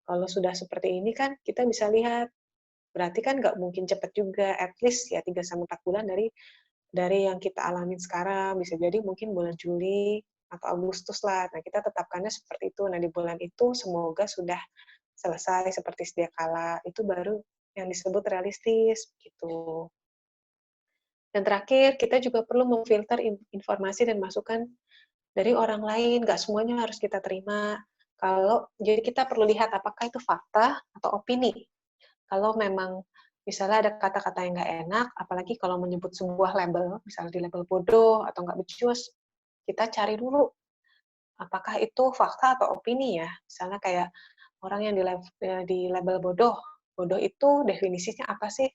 kalau sudah seperti ini kan kita bisa lihat, berarti kan nggak mungkin cepat juga, at least ya 3 sampai 4 bulan dari yang kita alamin sekarang, bisa jadi mungkin bulan Juli atau Agustus lah. Nah, kita tetapkannya seperti itu. Nah, di bulan itu semoga sudah selesai seperti sedia kala. Itu baru yang disebut realistis, gitu. Dan terakhir, kita juga perlu memfilter informasi dan masukan dari orang lain. Nggak semuanya harus kita terima. Jadi kita perlu lihat apakah itu fakta atau opini. Kalau memang misalnya ada kata-kata yang nggak enak, apalagi kalau menyebut sebuah label, misalnya di label bodoh atau nggak becus, kita cari dulu apakah itu fakta atau opini ya. Misalnya kayak orang yang di label bodoh, bodoh itu definisinya apa sih?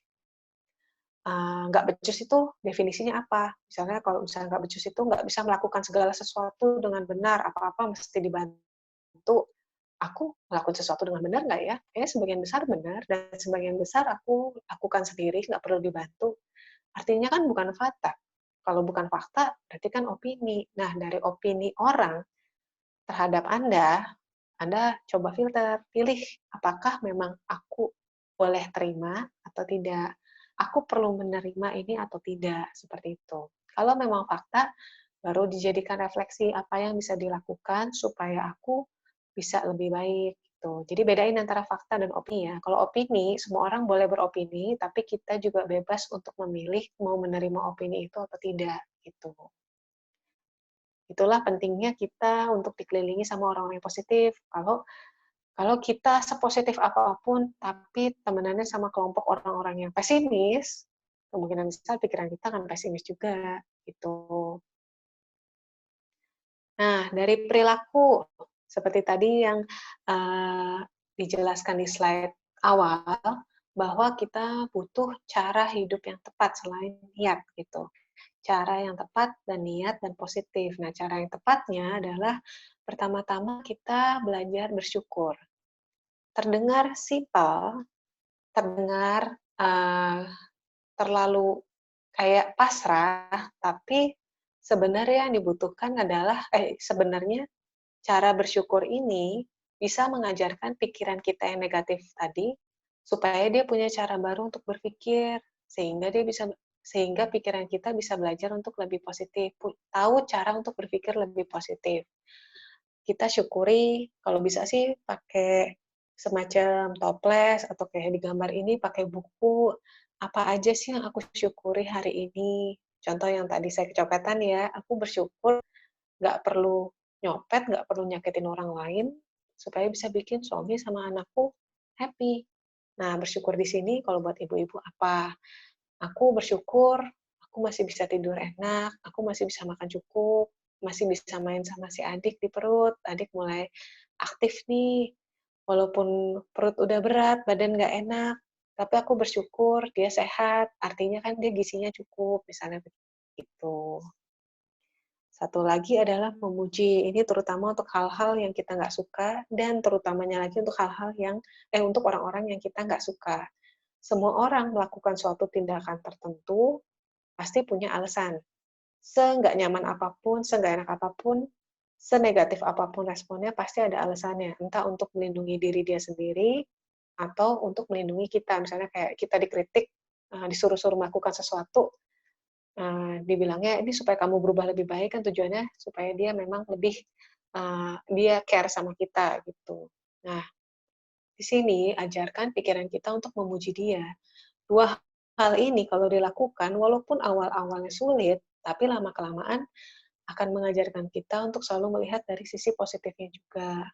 Nggak becus itu definisinya apa? Misalnya kalau misalnya nggak becus itu nggak bisa melakukan segala sesuatu dengan benar, apa-apa mesti dibantu. Aku melakukan sesuatu dengan benar nggak ya? Kayaknya sebagian besar benar, dan sebagian besar aku lakukan sendiri, nggak perlu dibantu. Artinya kan bukan fakta. Kalau bukan fakta, berarti kan opini. Nah, dari opini orang terhadap Anda coba filter, pilih apakah memang aku boleh terima atau tidak. Aku perlu menerima ini atau tidak, seperti itu. Kalau memang fakta, baru dijadikan refleksi apa yang bisa dilakukan supaya aku bisa lebih baik. Gitu. Jadi bedain antara fakta dan opini ya. Kalau opini, semua orang boleh beropini, tapi kita juga bebas untuk memilih mau menerima opini itu atau tidak. Gitu. Itulah pentingnya kita untuk dikelilingi sama orang-orang yang positif. Kalau kita sepositif apapun, tapi temenannya sama kelompok orang-orang yang pesimis, kemungkinan besar pikiran kita akan pesimis juga. Gitu. Nah, dari perilaku, seperti tadi yang dijelaskan di slide awal, bahwa kita butuh cara hidup yang tepat selain niat, gitu. Cara yang tepat dan niat dan positif. Nah, cara yang tepatnya adalah pertama-tama kita belajar bersyukur. Terdengar simpel, terdengar terlalu kayak pasrah, tapi sebenarnya yang dibutuhkan adalah sebenarnya cara bersyukur ini bisa mengajarkan pikiran kita yang negatif tadi supaya dia punya cara baru untuk berpikir, sehingga pikiran kita bisa belajar untuk lebih positif, tahu cara untuk berpikir lebih positif. Kita syukuri, kalau bisa sih pakai semacam toples atau kayak di gambar ini pakai buku, apa aja sih yang aku syukuri hari ini. Contoh yang tadi saya kecopetan ya, aku bersyukur nggak perlu nyopet, nggak perlu nyakitin orang lain, supaya bisa bikin suami sama anakku happy. Nah, bersyukur di sini kalau buat ibu-ibu apa? Aku bersyukur aku masih bisa tidur enak, aku masih bisa makan cukup, masih bisa main sama si adik di perut, adik mulai aktif nih, walaupun perut udah berat, badan nggak enak, tapi aku bersyukur dia sehat, artinya kan dia gizinya cukup, misalnya begitu. Satu lagi adalah memuji. Ini terutama untuk hal-hal yang kita nggak suka, dan terutamanya lagi untuk hal-hal yang, untuk orang-orang yang kita nggak suka. Semua orang melakukan suatu tindakan tertentu, pasti punya alasan. Seenggak nyaman apapun, seenggak enak apapun, senegatif apapun responnya, pasti ada alasannya. Entah untuk melindungi diri dia sendiri, atau untuk melindungi kita. Misalnya kayak kita dikritik, disuruh-suruh melakukan sesuatu, dibilangnya ini supaya kamu berubah lebih baik, kan tujuannya supaya dia memang lebih, dia care sama kita, gitu. Nah, di sini ajarkan pikiran kita untuk memuji dia. Dua hal ini kalau dilakukan, walaupun awal-awalnya sulit, tapi lama-kelamaan akan mengajarkan kita untuk selalu melihat dari sisi positifnya juga.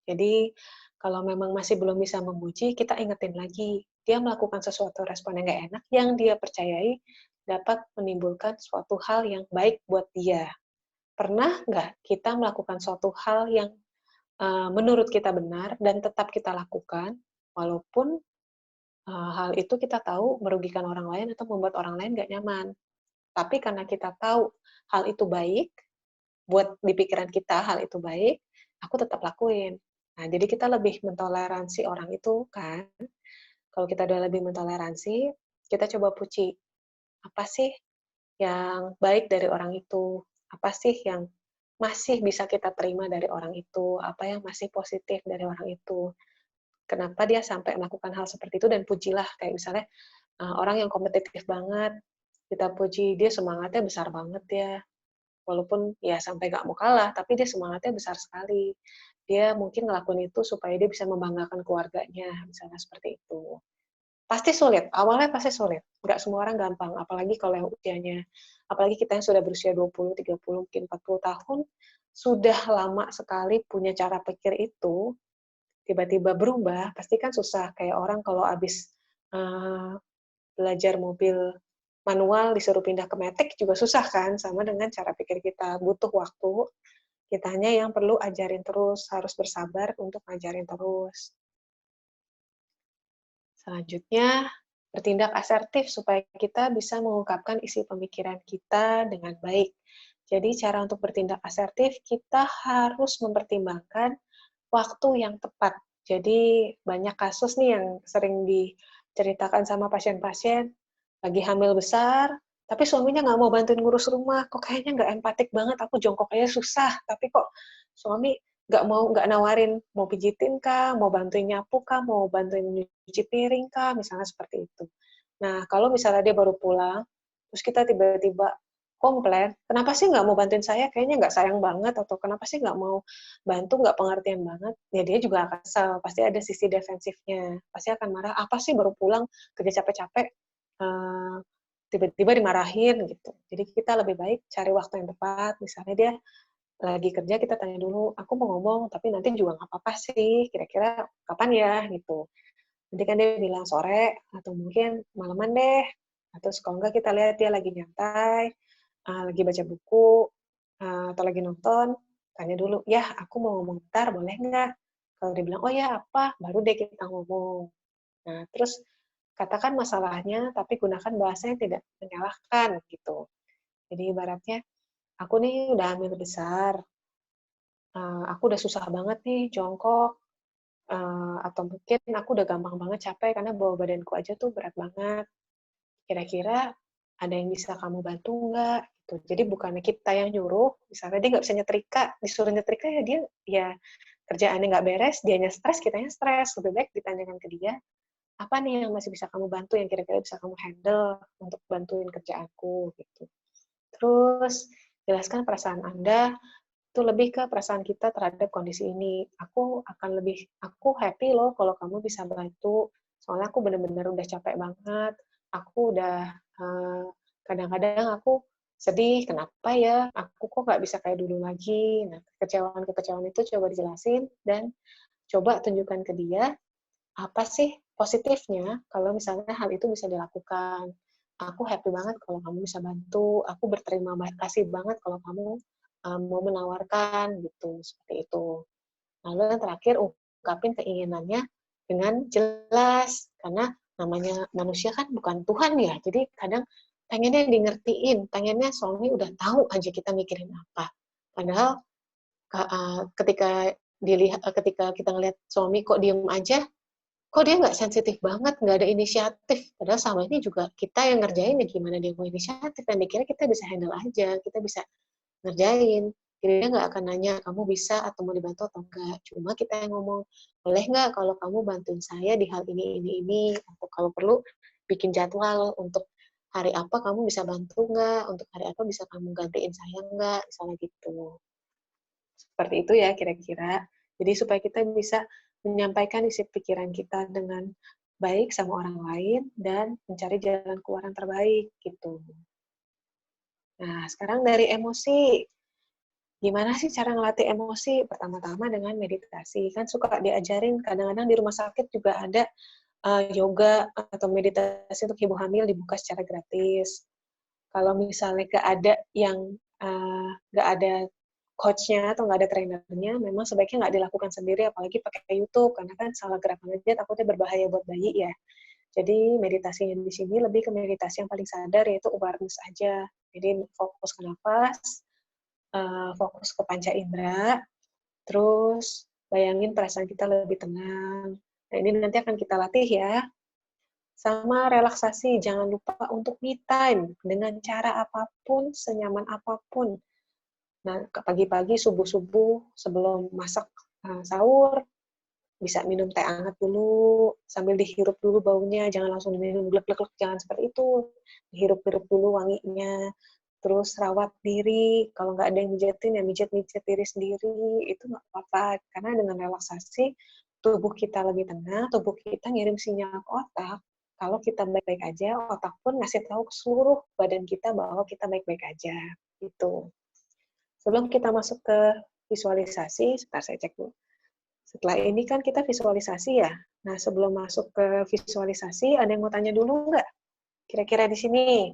Jadi, kalau memang masih belum bisa memuji, kita ingetin lagi, dia melakukan sesuatu respon yang nggak enak, yang dia percayai dapat menimbulkan suatu hal yang baik buat dia. Pernah nggak kita melakukan suatu hal yang menurut kita benar dan tetap kita lakukan, walaupun hal itu kita tahu merugikan orang lain atau membuat orang lain nggak nyaman. Tapi karena kita tahu hal itu baik, buat di pikiran kita hal itu baik, aku tetap lakuin. Nah, jadi kita lebih mentoleransi orang itu kan. Kalau kita udah lebih mentoleransi, kita coba puji. Apa sih yang baik dari orang itu? Apa sih yang masih bisa kita terima dari orang itu? Apa yang masih positif dari orang itu? Kenapa dia sampai melakukan hal seperti itu, dan pujilah. Kayak misalnya orang yang kompetitif banget, kita puji, dia semangatnya besar banget ya. Walaupun ya sampai nggak mau kalah, tapi dia semangatnya besar sekali. Dia mungkin ngelakuin itu supaya dia bisa membanggakan keluarganya, misalnya seperti itu. Pasti sulit, awalnya pasti sulit. Nggak semua orang gampang, apalagi kalau yang usianya, apalagi kita yang sudah berusia 20, 30, mungkin 40 tahun, sudah lama sekali punya cara pikir itu, tiba-tiba berubah, pasti kan susah. Kayak orang kalau habis belajar mobil manual disuruh pindah ke matic juga susah kan, sama dengan cara pikir kita, butuh waktu, kitanya yang perlu ajarin terus, harus bersabar untuk ngajarin terus. Selanjutnya, bertindak asertif supaya kita bisa mengungkapkan isi pemikiran kita dengan baik. Jadi cara untuk bertindak asertif, kita harus mempertimbangkan waktu yang tepat. Jadi banyak kasus nih yang sering diceritakan sama pasien-pasien, lagi hamil besar, tapi suaminya nggak mau bantuin ngurus rumah, kok kayaknya nggak empatik banget, aku jongkok aja susah, tapi kok suami nggak nawarin, mau pijitin kah, mau bantuin nyapu kah, mau bantuin nyuci piring kah, misalnya seperti itu. Nah, kalau misalnya dia baru pulang, terus kita tiba-tiba komplain, kenapa sih nggak mau bantuin saya, kayaknya nggak sayang banget, atau kenapa sih nggak mau bantu, nggak pengertian banget, ya dia juga akan kesal, pasti ada sisi defensifnya, pasti akan marah, apa sih baru pulang, kerja capek-capek, tiba-tiba dimarahin, gitu. Jadi kita lebih baik cari waktu yang tepat, misalnya dia lagi kerja, kita tanya dulu, aku mau ngomong, tapi nanti juga nggak apa-apa sih, kira-kira kapan ya, gitu. Nanti kan dia bilang sore, atau mungkin malaman deh, atau kalau enggak kita lihat dia lagi nyantai, lagi baca buku, atau lagi nonton, tanya dulu, "Yah, aku mau ngomong bentar, boleh nggak?" Kalau dia bilang, "Oh ya, apa?" Baru deh kita ngomong. Nah, terus katakan masalahnya, tapi gunakan bahasa yang tidak menyalahkan, gitu. Jadi ibaratnya, "Aku nih udah hamil besar, aku udah susah banget nih jongkok, atau mungkin aku udah gampang banget capek karena bawa badanku aja tuh berat banget. Kira-kira ada yang bisa kamu bantu nggak?" Gitu. Jadi bukannya kita yang nyuruh, misalnya dia nggak bisa nyetrika, disuruh nyetrika ya dia ya kerjaannya nggak beres, dianya stres, kitanya stres. Lebih baik ditanyakan ke dia, apa nih yang masih bisa kamu bantu, yang kira-kira bisa kamu handle untuk bantuin kerjaanku, gitu. Terus jelaskan perasaan Anda itu lebih ke perasaan kita terhadap kondisi ini. Aku happy loh kalau kamu bisa bantu, soalnya aku bener-bener udah capek banget, aku udah, kadang-kadang aku sedih, kenapa ya, aku kok nggak bisa kayak dulu lagi. Nah, kekecewaan-kekecewaan itu coba dijelasin, dan coba tunjukkan ke dia, apa sih positifnya kalau misalnya hal itu bisa dilakukan. Aku happy banget kalau kamu bisa bantu, aku berterima kasih banget kalau kamu mau menawarkan, gitu, seperti itu. Lalu yang terakhir, ungkapin keinginannya dengan jelas, karena namanya manusia kan bukan Tuhan ya, jadi kadang pengennya di ngertiin, pengennya suami udah tahu aja kita mikirin apa. Padahal ketika kita ngelihat suami kok diem aja, kok dia nggak sensitif banget, nggak ada inisiatif. Padahal sama ini juga kita yang ngerjain, ya gimana dia mau inisiatif. Dan dikira kita bisa handle aja, kita bisa ngerjain. Jadi dia nggak akan nanya, kamu bisa atau mau dibantu atau enggak. Cuma kita yang ngomong, boleh nggak kalau kamu bantuin saya di hal ini. Atau kalau perlu, bikin jadwal untuk hari apa kamu bisa bantu nggak, untuk hari apa bisa kamu gantiin saya nggak, misalnya gitu. Seperti itu ya kira-kira. Jadi supaya kita bisa menyampaikan isi pikiran kita dengan baik sama orang lain dan mencari jalan keluar yang terbaik gitu. Nah, sekarang dari emosi. Gimana sih cara ngelatih emosi? Pertama-tama dengan meditasi. Kan suka diajarin, kadang-kadang di rumah sakit juga ada yoga atau meditasi untuk ibu hamil dibuka secara gratis. Kalau misalnya nggak ada coach-nya atau nggak ada trainernya, memang sebaiknya nggak dilakukan sendiri, apalagi pakai YouTube, karena kan salah gerakan aja takutnya berbahaya buat bayi ya. Jadi meditasinya di sini lebih ke meditasi yang paling sadar, yaitu awareness aja. Jadi fokus ke nafas, fokus ke panca indera, terus bayangin perasaan kita lebih tenang. Nah, ini nanti akan kita latih ya. Sama relaksasi, jangan lupa untuk me time dengan cara apapun, senyaman apapun. Nah, pagi-pagi, subuh-subuh, sebelum masak sahur, bisa minum teh hangat dulu, sambil dihirup dulu baunya, jangan langsung diminum glek-glek, jangan seperti itu. Dihirup-hirup dulu wanginya, terus rawat diri, kalau nggak ada yang mijetin, ya mijet-mijet diri sendiri, itu nggak apa-apa. Karena dengan relaksasi, tubuh kita lebih tenang, tubuh kita ngirim sinyal ke otak, kalau kita baik-baik aja, otak pun ngasih tahu ke seluruh badan kita bahwa kita baik-baik aja. Gitu. Sebelum kita masuk ke visualisasi, sebentar saya cek dulu. Setelah ini kan kita visualisasi ya. Nah, sebelum masuk ke visualisasi, ada yang mau tanya dulu nggak? Kira-kira di sini.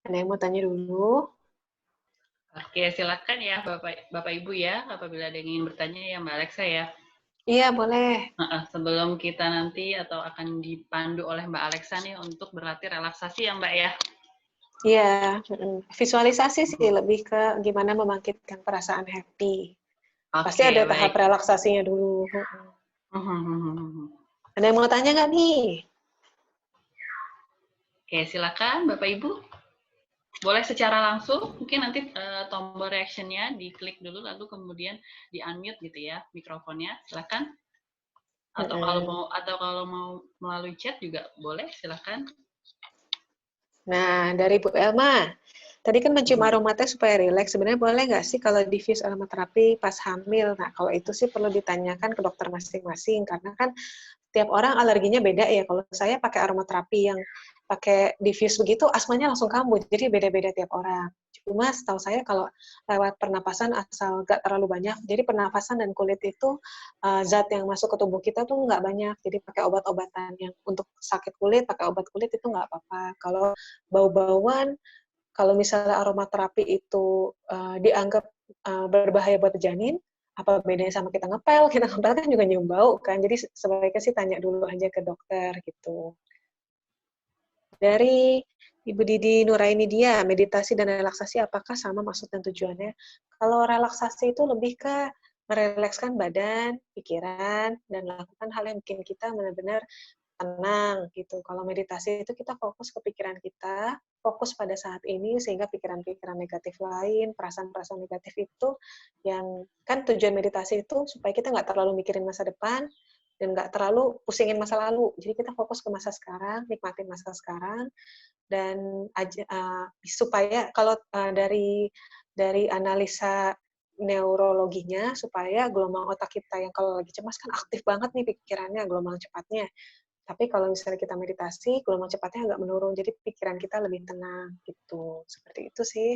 Ada yang mau tanya dulu? Oke, silakan ya Bapak Ibu ya, apabila ada yang ingin bertanya ya Mbak Alexa ya. Iya, boleh. Sebelum kita nanti atau akan dipandu oleh Mbak Alexa nih untuk berlatih relaksasi ya Mbak ya. Iya, visualisasi sih lebih ke gimana membangkitkan perasaan happy. Pasti ada tahap baik. relaksasinya dulu. Ada yang mau tanya nggak nih? Oke, silakan Bapak Ibu. Boleh secara langsung, mungkin nanti tombol reaction-nya diklik dulu, lalu kemudian di-unmute gitu ya mikrofonnya, silakan. Atau kalau mau melalui chat juga boleh, silakan. Nah, dari Bu Elma, tadi kan mencium aroma teh supaya rileks. Sebenarnya boleh nggak sih kalau diffuse aromaterapi pas hamil? Nah, kalau itu sih perlu ditanyakan ke dokter masing-masing, karena kan tiap orang alerginya beda ya. Kalau saya pakai aromaterapi yang pakai diffuse begitu, asmanya langsung kambuh. Jadi beda-beda tiap orang. Cuma setahu saya kalau lewat pernapasan asal nggak terlalu banyak. Jadi pernapasan dan kulit itu zat yang masuk ke tubuh kita tuh nggak banyak. Jadi pakai obat-obatan yang untuk sakit kulit, pakai obat kulit itu nggak apa-apa. Kalau bau-bauan, kalau misalnya aromaterapi itu dianggap berbahaya buat janin, apa bedanya sama kita ngepel? Kita ngepel kan juga nyium bau kan, jadi sebaiknya sih tanya dulu aja ke dokter gitu. Dari Ibu Didi Nuraini dia, meditasi dan relaksasi apakah sama maksud dan tujuannya? Kalau relaksasi itu lebih ke merelekskan badan, pikiran, dan lakukan hal yang bikin kita benar-benar tenang gitu. Kalau meditasi itu kita fokus ke pikiran kita, fokus pada saat ini sehingga pikiran-pikiran negatif lain, perasaan-perasaan negatif itu yang kan tujuan meditasi itu supaya kita nggak terlalu mikirin masa depan dan nggak terlalu pusingin masa lalu. Jadi kita fokus ke masa sekarang, nikmatin masa sekarang dan supaya kalau dari analisa neurologinya supaya gelombang otak kita yang kalau lagi cemas kan aktif banget nih pikirannya, gelombang cepatnya. Tapi kalau misalnya kita meditasi, gelombang cepatnya agak menurun, jadi pikiran kita lebih tenang, gitu. Seperti itu sih.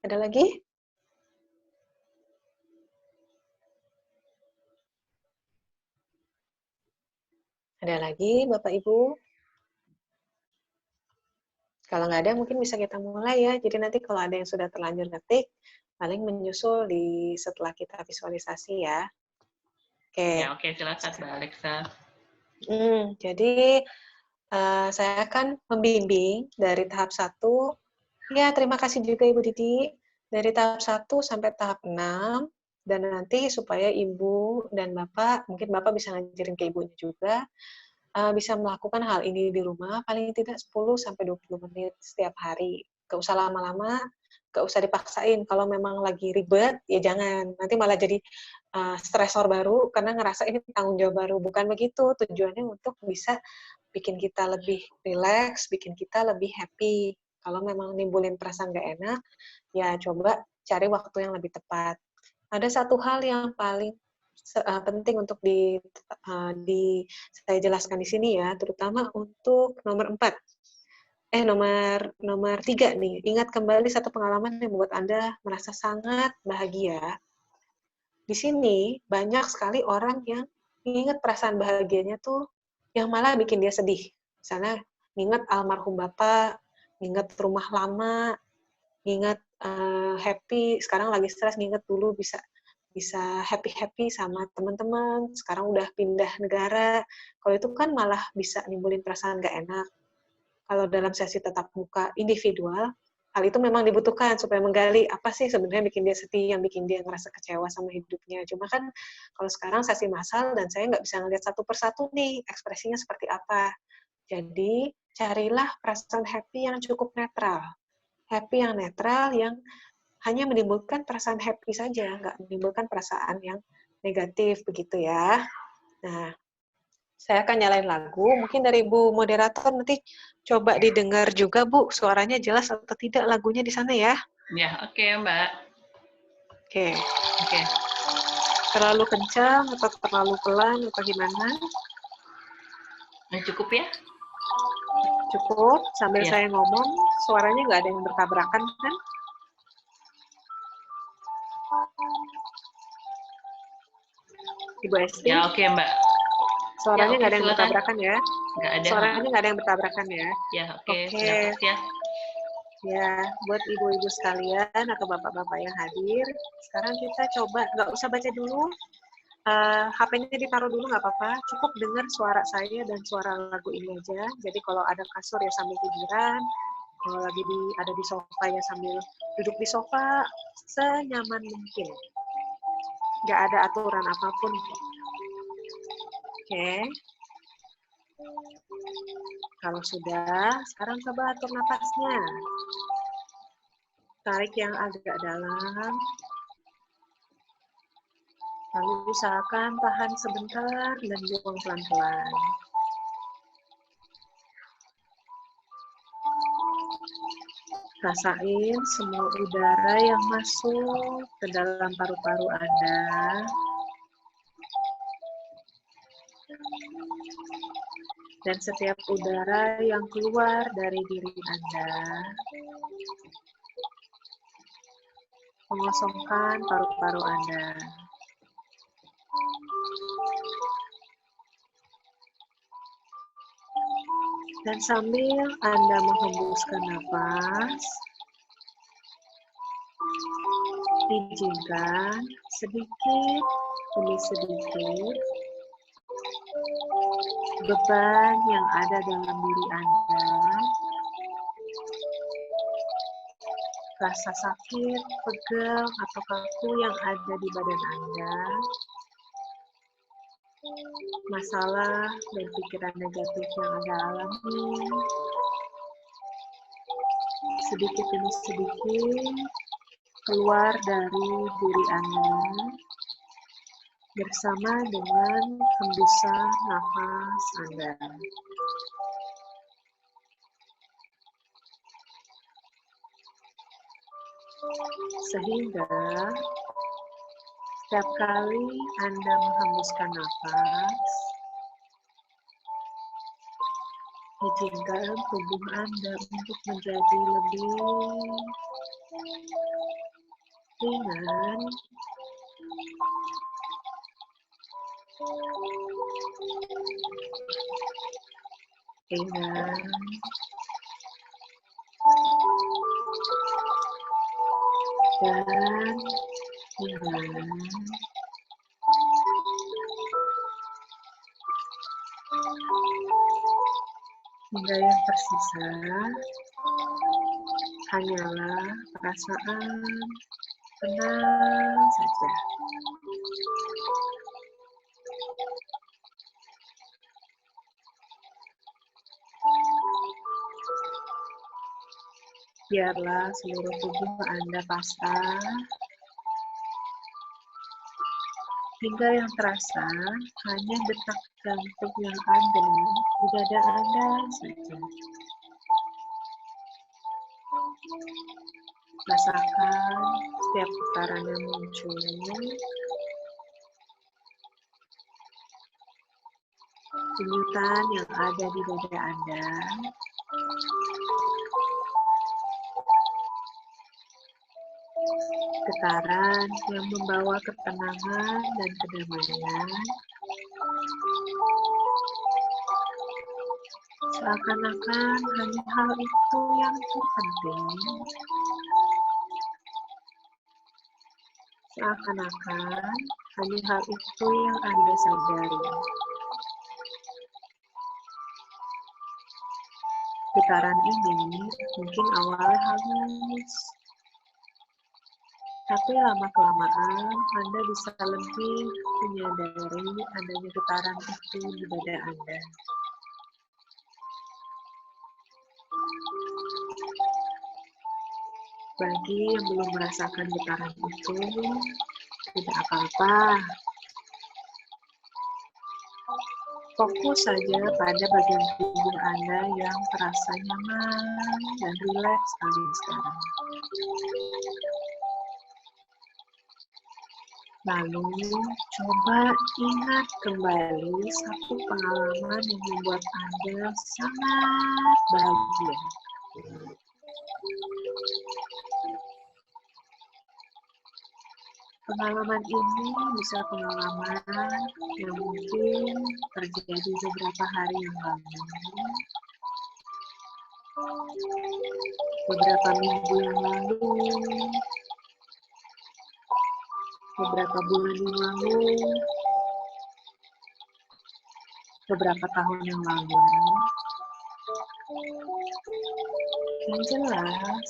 Ada lagi? Ada lagi, Bapak Ibu? Kalau nggak ada, mungkin bisa kita mulai ya. Jadi nanti kalau ada yang sudah terlanjur ngetik, paling menyusul setelah kita visualisasi ya. Oke. Ya, oke, silakan Mbak Alexa. Jadi Saya akan membimbing dari tahap 1. Ya, terima kasih juga Ibu Didi. Dari tahap 1 sampai tahap 6, dan nanti supaya Ibu dan Bapak, mungkin Bapak bisa ngajarin ke Ibunya juga, bisa melakukan hal ini di rumah paling tidak 10-20 menit setiap hari. Nggak usah lama-lama, nggak usah dipaksain. Kalau memang lagi ribet, ya jangan. Nanti malah jadi stresor baru karena ngerasa ini tanggung jawab baru. Bukan begitu. Tujuannya untuk bisa bikin kita lebih rileks, bikin kita lebih happy. Kalau memang nimbulin perasaan nggak enak, ya coba cari waktu yang lebih tepat. Ada satu hal yang paling penting untuk saya jelaskan di sini ya, terutama untuk nomor 4. Nomor 3 nih. Ingat kembali satu pengalaman yang membuat Anda merasa sangat bahagia. Di sini banyak sekali orang yang ingat perasaan bahagianya tuh yang malah bikin dia sedih. Misalnya ingat almarhum bapak, ingat rumah lama, ingat happy, sekarang lagi stres, ingat dulu bisa happy sama teman-teman, sekarang udah pindah negara. Kalau itu kan malah bisa nimbulin perasaan nggak enak. Kalau dalam sesi tatap muka individual, hal itu memang dibutuhkan supaya menggali apa sih sebenarnya bikin dia sedih, yang bikin dia ngerasa kecewa sama hidupnya. Cuma kan kalau sekarang sesi massal dan saya nggak bisa ngelihat satu persatu nih ekspresinya seperti apa. Jadi carilah perasaan happy yang cukup netral. Happy yang netral yang hanya menimbulkan perasaan happy saja, nggak menimbulkan perasaan yang negatif begitu ya. Nah, saya akan nyalain lagu. Mungkin dari Bu moderator nanti coba didengar juga Bu, suaranya jelas atau tidak lagunya di sana ya. Ya, oke Mbak. Oke. Oke. Terlalu kencang atau terlalu pelan atau gimana? Nah, cukup ya? Cukup, sambil Ya. saya ngomong, suaranya nggak ada yang bertabrakan kan? Ibu Esti? Ya, oke Mbak. Suaranya Ya, nggak ada yang silakan. bertabrakan ya? Nggak ada. Suaranya nggak ada yang bertabrakan ya? Ya, oke. Oke. Silakan ya. Ya, buat ibu-ibu sekalian atau bapak-bapak yang hadir, sekarang kita coba, nggak usah baca dulu, HP-nya ditaruh dulu nggak apa-apa, cukup dengar suara saya dan suara lagu ini aja. Jadi kalau ada kasur ya sambil tiduran, kalau lagi ada di sofa ya sambil duduk di sofa, senyaman mungkin. Nggak ada aturan apapun. Oke. Kalau sudah, sekarang coba atur napasnya. Tarik yang agak dalam. Lalu usahakan tahan sebentar dan buang pelan-pelan. Rasain semua udara yang masuk ke dalam paru-paru Anda. Dan setiap udara yang keluar dari diri Anda, mengosongkan paru-paru Anda. Dan sambil Anda menghembuskan nafas, izinkan sedikit demi sedikit beban yang ada dalam diri Anda, rasa sakit, pegel, atau kaku yang ada di badan Anda, masalah dan pikiran negatif yang Anda alami, sedikit demi sedikit keluar dari diri Anda bersama dengan hembusan nafas Anda. Sehingga setiap kali Anda menghembuskan nafas, izinkan tubuh Anda untuk menjadi lebih ringan, ringan, dan ringan. Hingga yang tersisa hanyalah perasaan tenang saja. Biarlah seluruh tubuh Anda pasrah, hingga yang terasa hanya detak jantung yang ada di dada Anda saja. Rasakan setiap putaran yang muncul, denyutan yang ada di dada Anda, getaran yang membawa ketenangan dan kedamaian, seakan-akan hanya hal itu yang terpenting, seakan-akan hanya hal itu yang Anda sadari. Getaran ini mungkin awalnya halus, tapi lama-kelamaan Anda bisa lebih menyadari adanya getaran itu di dada Anda. Bagi yang belum merasakan getaran itu, tidak apa-apa. Fokus saja pada bagian tubuh Anda yang terasa nyaman dan rileks sekarang. Lalu, coba ingat kembali satu pengalaman yang membuat Anda sangat bahagia. Pengalaman ini bisa pengalaman yang mungkin terjadi beberapa hari yang lalu, beberapa minggu yang lalu, beberapa bulan yang lalu, beberapa tahun yang lalu. Yang jelas,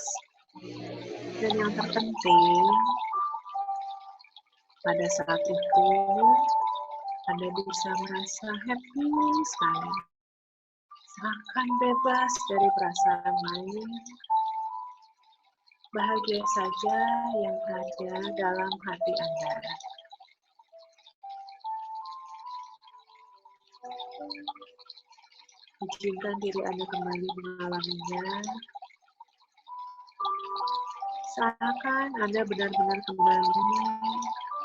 dan yang terpenting, pada saat itu, Anda bisa merasa happy sekali. Seakan bebas dari perasaan lain. Bahagia saja yang ada dalam hati Anda. Izinkan diri Anda kembali mengalaminya. Seakan Anda benar-benar kembali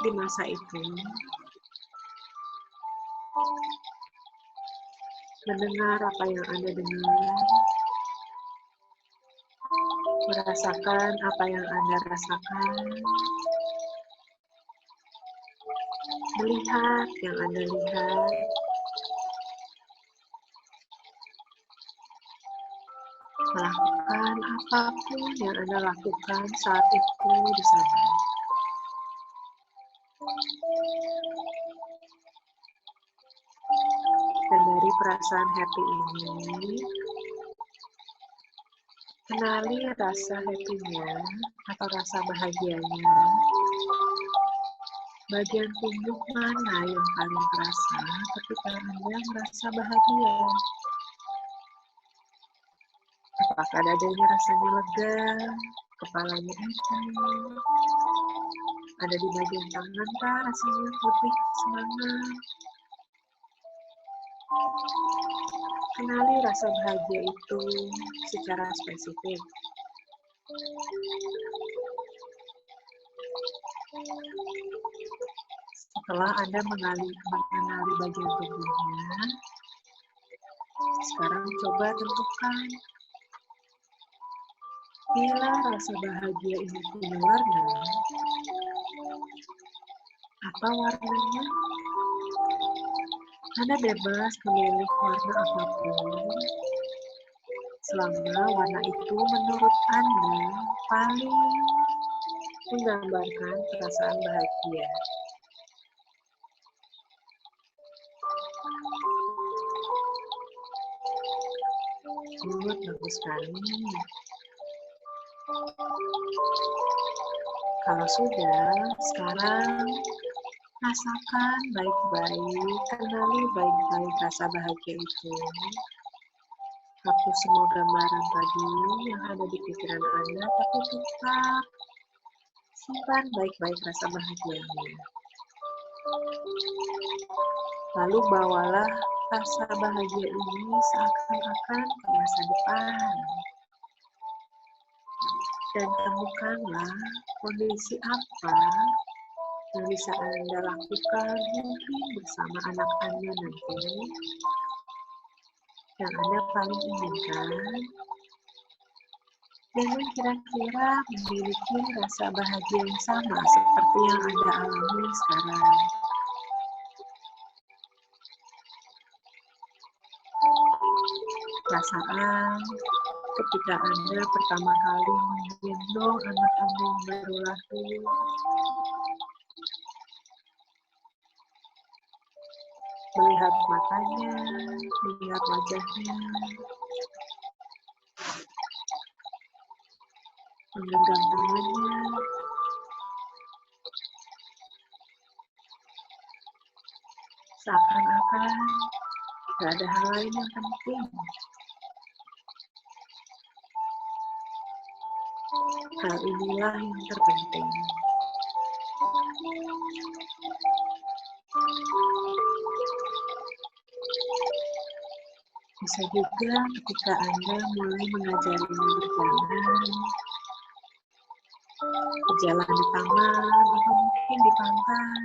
di masa itu. Mendengar apa yang Anda dengar. Merasakan apa yang Anda rasakan. Melihat yang Anda lihat. Melakukan apapun yang Anda lakukan saat itu di sana. Dan dari perasaan happy ini, kenali rasa happy-nya atau rasa bahagianya. Bagian tubuh mana yang paling terasa ketika Anda merasa bahagia? Apakah dadanya rasanya lega, kepalanya enteng, ada di bagian tangan kah rasanya lebih semangat? Kenali rasa bahagia itu secara spesifik. Setelah Anda mengenali bagian tubuhnya, sekarang coba tentukan. Bila rasa bahagia ini punya warna, apa warnanya? Anda bebas memilih warna apapun, selama warna itu menurut Anda paling menggambarkan perasaan bahagia. Good, bagus sekali. Kalau sudah, sekarang rasakan baik-baik, kenali baik-baik rasa bahagia itu. Hapus semua gambaran tadi yang ada di pikiran Anda, tapi tetap simpan baik-baik rasa bahagianya. Lalu bawalah rasa bahagia ini seakan-akan ke masa depan. Dan temukanlah kondisi apa yang bisa Anda lakukan mungkin bersama anak Anda nanti yang Anda paling inginkan dan yang kira-kira memiliki rasa bahagia yang sama seperti yang Anda alami sekarang. Perasaan ketika Anda pertama kali menggendong anak Anda yang baru lahir, melihat matanya, melihat wajahnya, menggenggam tangannya, seakan-akan tidak ada hal lain yang penting. Hal inilah yang terpenting. Bisa juga ketika Anda mulai mengajarinya berjalan di taman atau mungkin di pantai.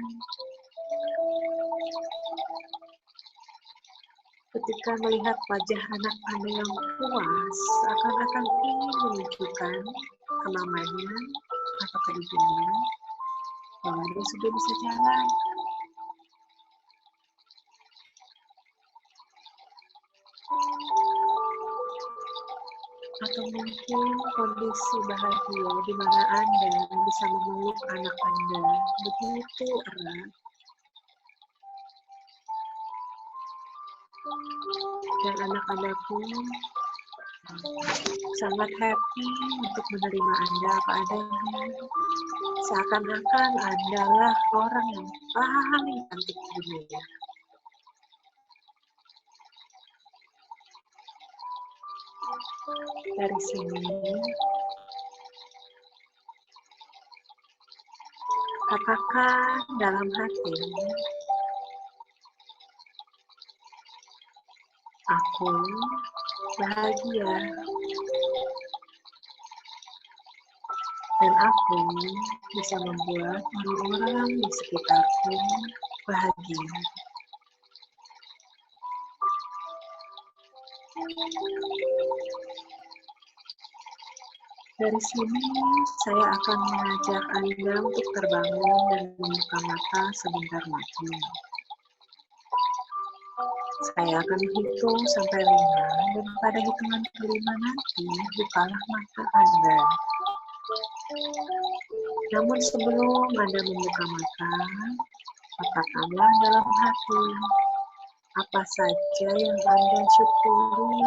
Ketika melihat wajah anak Anda yang puas, seakan-akan ingin menunjukkan ke mamanya atau ke ibunya bahwa dia sudah bisa jalan. Atau mungkin kondisi bahagia di mana Anda bisa memeluk anak Anda begitu erat. Dan anak Anda pun sangat happy untuk menerima Anda apa adanya. Seakan-akan Anda lah orang yang paling cantik di dunia. Dari sini, katakan dalam hati, aku bahagia. Dan aku bisa membuat orang-orang di sekitarku bahagia. Dari sini, saya akan mengajak Anda untuk terbangun dan membuka mata sebentar lagi. Saya akan hitung sampai 5, dan pada hitungan kelima nanti, bukalah mata Anda. Namun sebelum Anda membuka mata, katakanlah dalam hati, apa saja yang Anda syukuri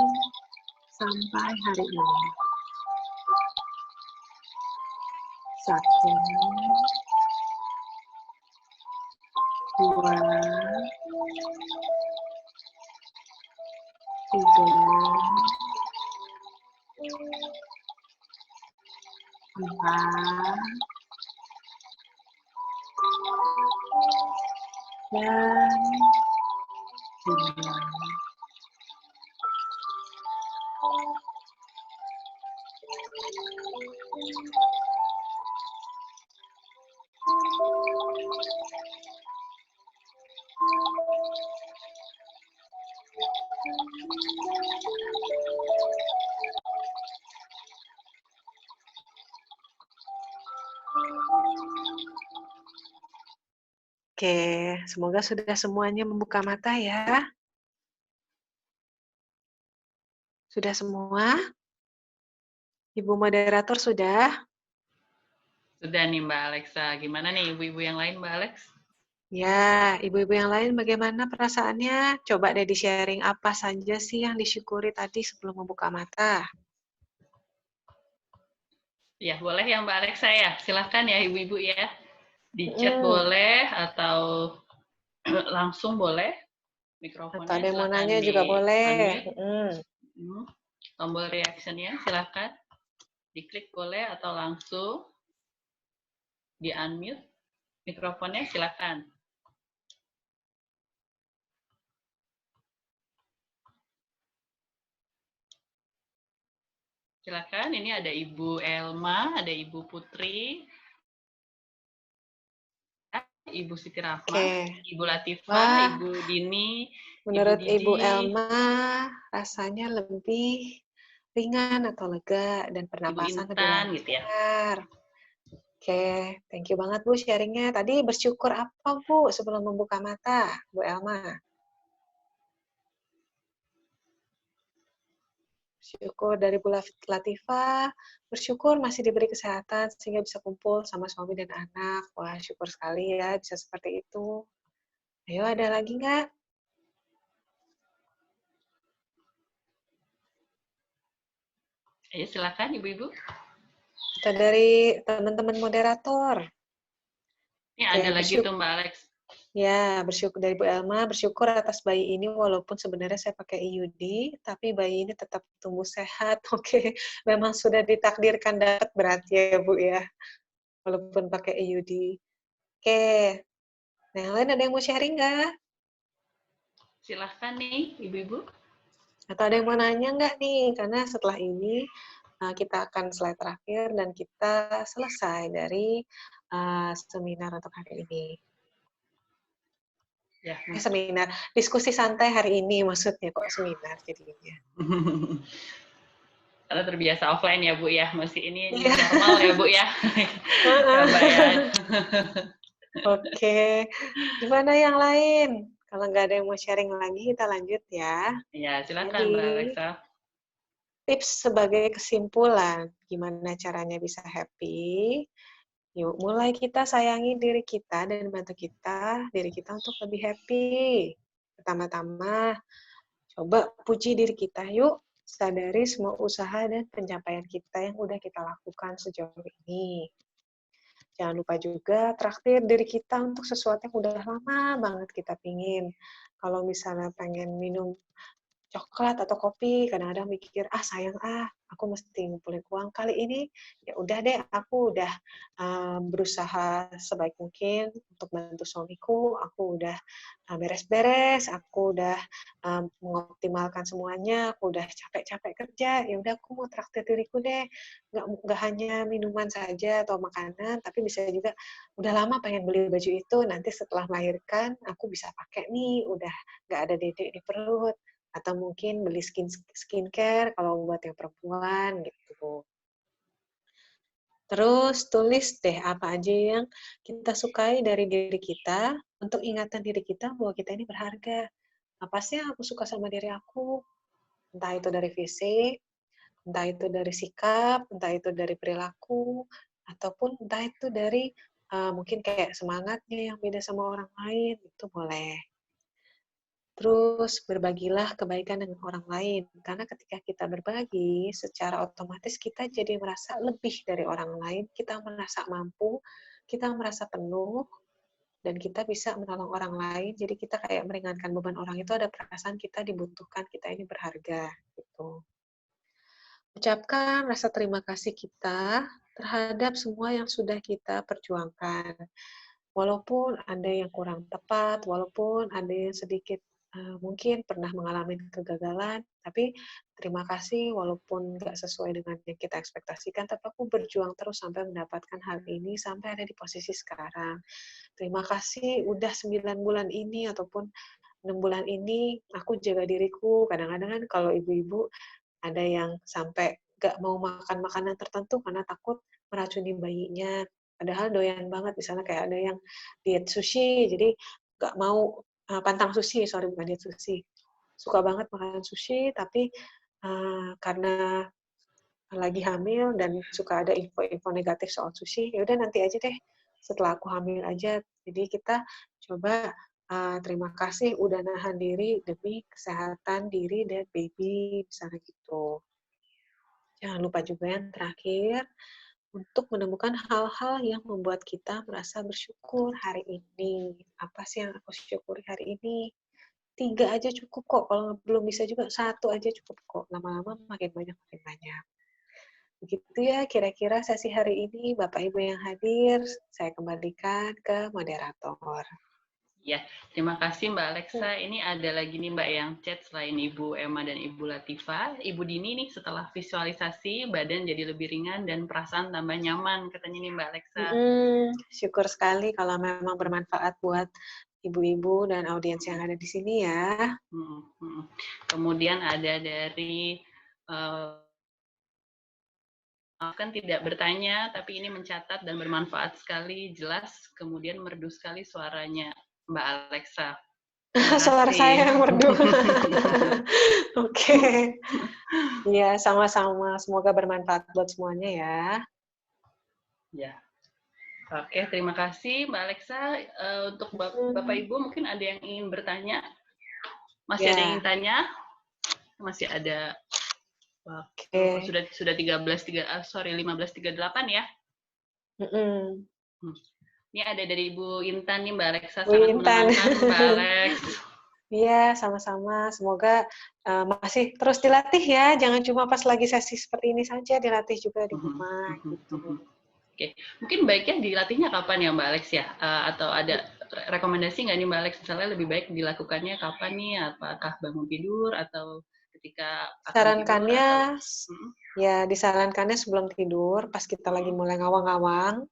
sampai hari ini. 1, 2, 3, 4, dan 5. Oke, semoga sudah semuanya membuka mata ya. Sudah semua? Ibu moderator sudah? Sudah nih Mbak Alexa. Gimana nih ibu-ibu yang lain Mbak Alex? Ya, ibu-ibu yang lain bagaimana perasaannya? Coba deh di-sharing apa saja sih yang disyukuri tadi sebelum membuka mata. Ya, boleh ya Mbak Alexa ya. Silahkan ya Ibu-Ibu ya. Di chat Hmm, boleh atau langsung boleh. atau Mikrofonnya ada yang mau silahkan nanya juga di boleh. unmute. Hmm. Tombol reaction-nya silahkan diklik boleh atau langsung di unmute. Mikrofonnya silahkan. Silakan, ini ada Ibu Elma, ada Ibu Putri, Ibu Siti Rahma, Oke. Ibu Latifah, Wah, Ibu Dini, Ibu menurut Ibu Didi, Elma, rasanya lebih ringan atau lega dan Ibu pernapasan lebih Intan gitu ya. lancar. Oke, thank you banget Bu sharingnya. Tadi bersyukur apa Bu sebelum membuka mata, Bu Elma? Bersyukur dari Bu Latifah, bersyukur masih diberi kesehatan sehingga bisa kumpul sama suami dan anak. Wah, syukur sekali ya bisa seperti itu. Ayo, ada lagi nggak? Ayo silakan Ibu-Ibu. Atau dari teman-teman moderator? Ini Oke, ada lagi tuh Mbak Alex. ya, bersyukur dari Bu Elma, bersyukur atas bayi ini walaupun sebenarnya saya pakai IUD, tapi bayi ini tetap tumbuh sehat. Oke, memang sudah ditakdirkan dapat berarti ya Bu ya, walaupun pakai IUD. Oke, nah yang lain ada yang mau sharing nggak? Silahkan nih Ibu-Ibu. Atau ada yang mau nanya nggak nih? Karena setelah ini kita akan slide terakhir dan kita selesai dari seminar untuk hari ini. Ya. Seminar, diskusi santai hari ini maksudnya, kok seminar jadinya. Karena terbiasa offline ya Bu ya, masih ini new Iya. normal ya Bu ya. Ya Mbak ya. Oke, gimana yang lain? Kalau nggak ada yang mau sharing lagi, kita lanjut ya. Ya, silakan Mbak Jadi, Alexa. tips sebagai kesimpulan, gimana caranya bisa happy? Yuk, mulai kita sayangi diri kita dan bantu diri kita untuk lebih happy. Pertama-tama, coba puji diri kita yuk. Sadari semua usaha dan pencapaian kita yang udah kita lakukan sejauh ini. Jangan lupa juga traktir diri kita untuk sesuatu yang udah lama banget kita pingin. Kalau misalnya pengen minum coklat atau kopi, kadang-kadang mikir, sayang aku mesti ngumpulin uang. Kali ini, ya udah deh, aku udah berusaha sebaik mungkin untuk bantu suamiku, aku udah beres-beres, aku udah mengoptimalkan semuanya, aku udah capek-capek kerja, ya udah aku mau traktir diriku deh. Nggak hanya minuman saja atau makanan, tapi bisa juga, udah lama pengen beli baju itu, nanti setelah melahirkan, aku bisa pakai nih, udah nggak ada dedek di perut atau mungkin beli skincare kalau buat yang perempuan gitu. Terus tulis deh apa aja yang kita sukai dari diri kita untuk ingatan diri kita bahwa kita ini berharga. Apa sih yang aku suka sama diri aku? Entah itu dari fisik, entah itu dari sikap, entah itu dari perilaku, ataupun entah itu dari mungkin kayak semangatnya yang beda sama orang lain, itu boleh. Terus berbagilah kebaikan dengan orang lain, karena ketika kita berbagi, secara otomatis kita jadi merasa lebih dari orang lain, kita merasa mampu, kita merasa penuh, dan kita bisa menolong orang lain, jadi kita kayak meringankan beban orang itu, ada perasaan kita dibutuhkan, kita ini berharga. Gitu. Ucapkan rasa terima kasih kita terhadap semua yang sudah kita perjuangkan. Walaupun ada yang kurang tepat, walaupun ada yang sedikit mungkin pernah mengalami kegagalan, tapi terima kasih walaupun nggak sesuai dengan yang kita ekspektasikan, tapi aku berjuang terus sampai mendapatkan hal ini, sampai ada di posisi sekarang. Terima kasih udah 9 bulan ini ataupun 6 bulan ini aku jaga diriku. Kadang-kadang kan kalau ibu-ibu ada yang sampai nggak mau makan makanan tertentu karena takut meracuni bayinya. Padahal doyan banget, misalnya kayak ada yang diet sushi, jadi nggak mau pantang sushi, sorry bukan diet sushi. Suka banget makan sushi, tapi karena lagi hamil dan suka ada info-info negatif soal sushi, ya udah nanti aja deh, setelah aku hamil aja Jadi kita coba terima kasih udah nahan diri demi kesehatan diri dan baby, misalnya gitu. Jangan lupa juga yang terakhir, untuk menemukan hal-hal yang membuat kita merasa bersyukur hari ini. Apa sih yang aku syukuri hari ini? 3 aja cukup kok, kalau belum bisa juga 1 aja cukup kok. Lama-lama makin banyak makin banyak. Begitu ya kira-kira sesi hari ini Bapak Ibu yang hadir, saya kembalikan ke moderator. Ya, terima kasih Mbak Alexa. Ini ada lagi nih Mbak yang chat selain Ibu Emma dan Ibu Latifah. Ibu Dini nih setelah visualisasi badan jadi lebih ringan dan perasaan tambah nyaman katanya nih Mbak Alexa. Syukur sekali kalau memang bermanfaat buat ibu-ibu dan audiens yang ada di sini ya. Kemudian ada dari kan tidak bertanya, tapi ini mencatat dan bermanfaat sekali, jelas, kemudian merdu sekali suaranya Mbak Alexa. Suara saya yang merdu. Oke. Iya, sama-sama. Semoga bermanfaat buat semuanya ya. Ya. Oke, terima kasih Mbak Alexa. Untuk Bapak Ibu mungkin ada yang ingin bertanya? Masih ada yang ingin tanya? Masih ada. Oke. Sudah 15.38 ya? Ini ada dari Ibu Intan nih Mbak Alexa, sangat menenangkan Mbak Alex. Iya, sama-sama. Semoga masih terus dilatih ya. Jangan cuma pas lagi sesi seperti ini saja, dilatih juga di rumah. Gitu. Oke, mungkin baiknya dilatihnya kapan ya Mbak Alex ya? Atau ada rekomendasi nggak nih Mbak Alex? Misalnya lebih baik dilakukannya kapan nih? Apakah bangun tidur atau ketika disarankannya ya disarankannya sebelum tidur, pas kita lagi mulai ngawang-ngawang,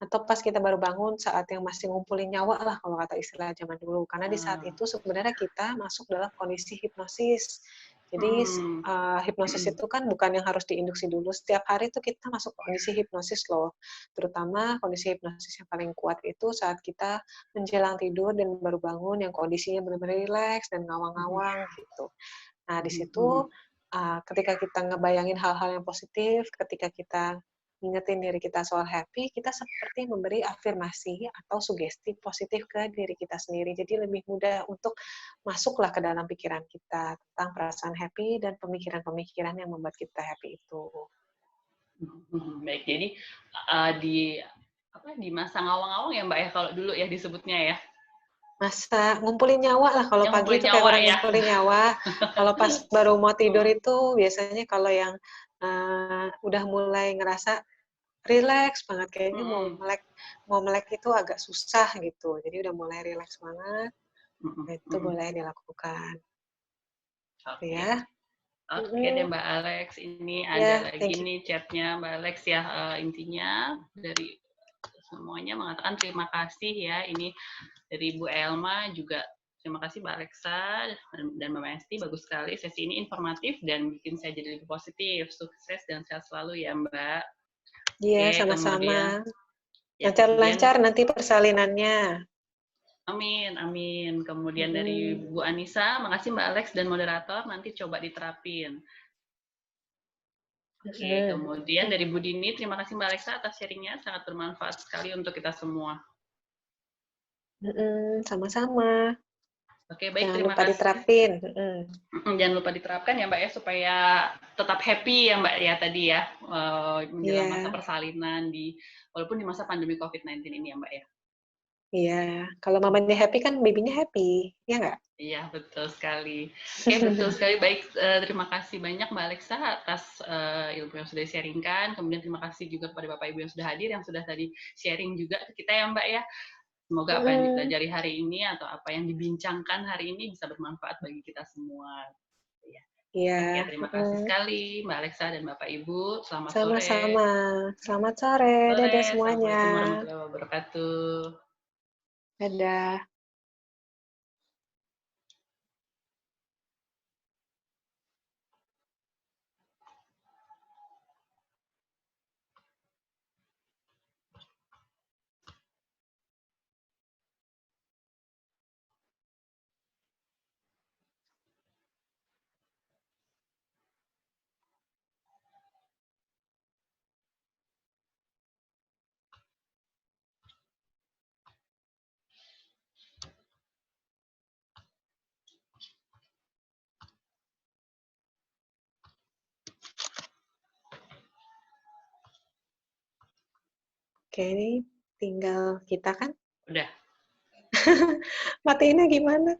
atau pas kita baru bangun saat yang masih ngumpulin nyawa lah kalau kata istilah zaman dulu. Karena di saat itu sebenarnya kita masuk dalam kondisi hipnosis. Jadi hipnosis itu kan bukan yang harus diinduksi dulu. Setiap hari itu kita masuk kondisi hipnosis loh. Terutama kondisi hipnosis yang paling kuat itu saat kita menjelang tidur dan baru bangun yang kondisinya benar-benar rileks dan ngawang-ngawang gitu. Nah, di situ ketika kita ngebayangin hal-hal yang positif, ketika kita ngingetin diri kita soal happy, kita seperti memberi afirmasi atau sugesti positif ke diri kita sendiri. Jadi lebih mudah untuk masuklah ke dalam pikiran kita tentang perasaan happy dan pemikiran-pemikiran yang membuat kita happy itu. Baik, jadi di masa ngawang-ngawang ya Mbak ya, kalau dulu ya disebutnya ya. Masa ngumpulin nyawa lah, kalau pagi itu kayak orang ya. ngumpulin nyawa. Kalau pas baru mau tidur itu biasanya kalau yang udah mulai ngerasa rileks banget, kayaknya mau melek itu agak susah gitu. Jadi udah mulai rileks banget, itu boleh dilakukan. Oke. Ya. Oke deh Mbak Alex, ini ada lagi nih chatnya Mbak Alex ya, intinya dari semuanya mengatakan terima kasih ya. Ini dari Bu Elma juga terima kasih Mbak Alexa dan Mbak Mesti, bagus sekali sesi ini informatif dan bikin saya jadi lebih positif. Sukses dan sehat selalu ya Mbak. Iya, sama-sama. Lancar-lancar nanti persalinannya. Amin, amin. Kemudian dari Bu Anissa, makasih Mbak Alex dan moderator, nanti coba diterapin. Oke, kemudian dari Bu Dini, terima kasih Mbak Alexa atas sharingnya, sangat bermanfaat sekali untuk kita semua. Sama-sama. Oke, baik, terima kasih. Diterapin. Jangan lupa diterapkan ya Mbak ya, supaya tetap happy ya Mbak ya tadi ya, menjelang masa persalinan, walaupun di masa pandemi COVID-19 ini ya Mbak ya. Iya, kalau mamanya happy kan babynya happy, ya nggak? Iya, betul sekali. Oke, betul sekali. Baik, terima kasih banyak Mbak Alexa atas ilmu yang sudah di-sharingkan. Kemudian terima kasih juga kepada Bapak Ibu yang sudah hadir, yang sudah tadi sharing juga ke kita ya Mbak ya. Semoga apa yang dipelajari hari ini atau apa yang dibincangkan hari ini bisa bermanfaat bagi kita semua. Iya. Terima kasih sekali Mbak Alexa dan Bapak Ibu. Selamat sore. Sama-sama. Selamat sore. Dadah semuanya. Assalamualaikum warahmatullahi wabarakatuh. Dadah. Oke, ini tinggal kita kan? Udah. Matiinnya gimana?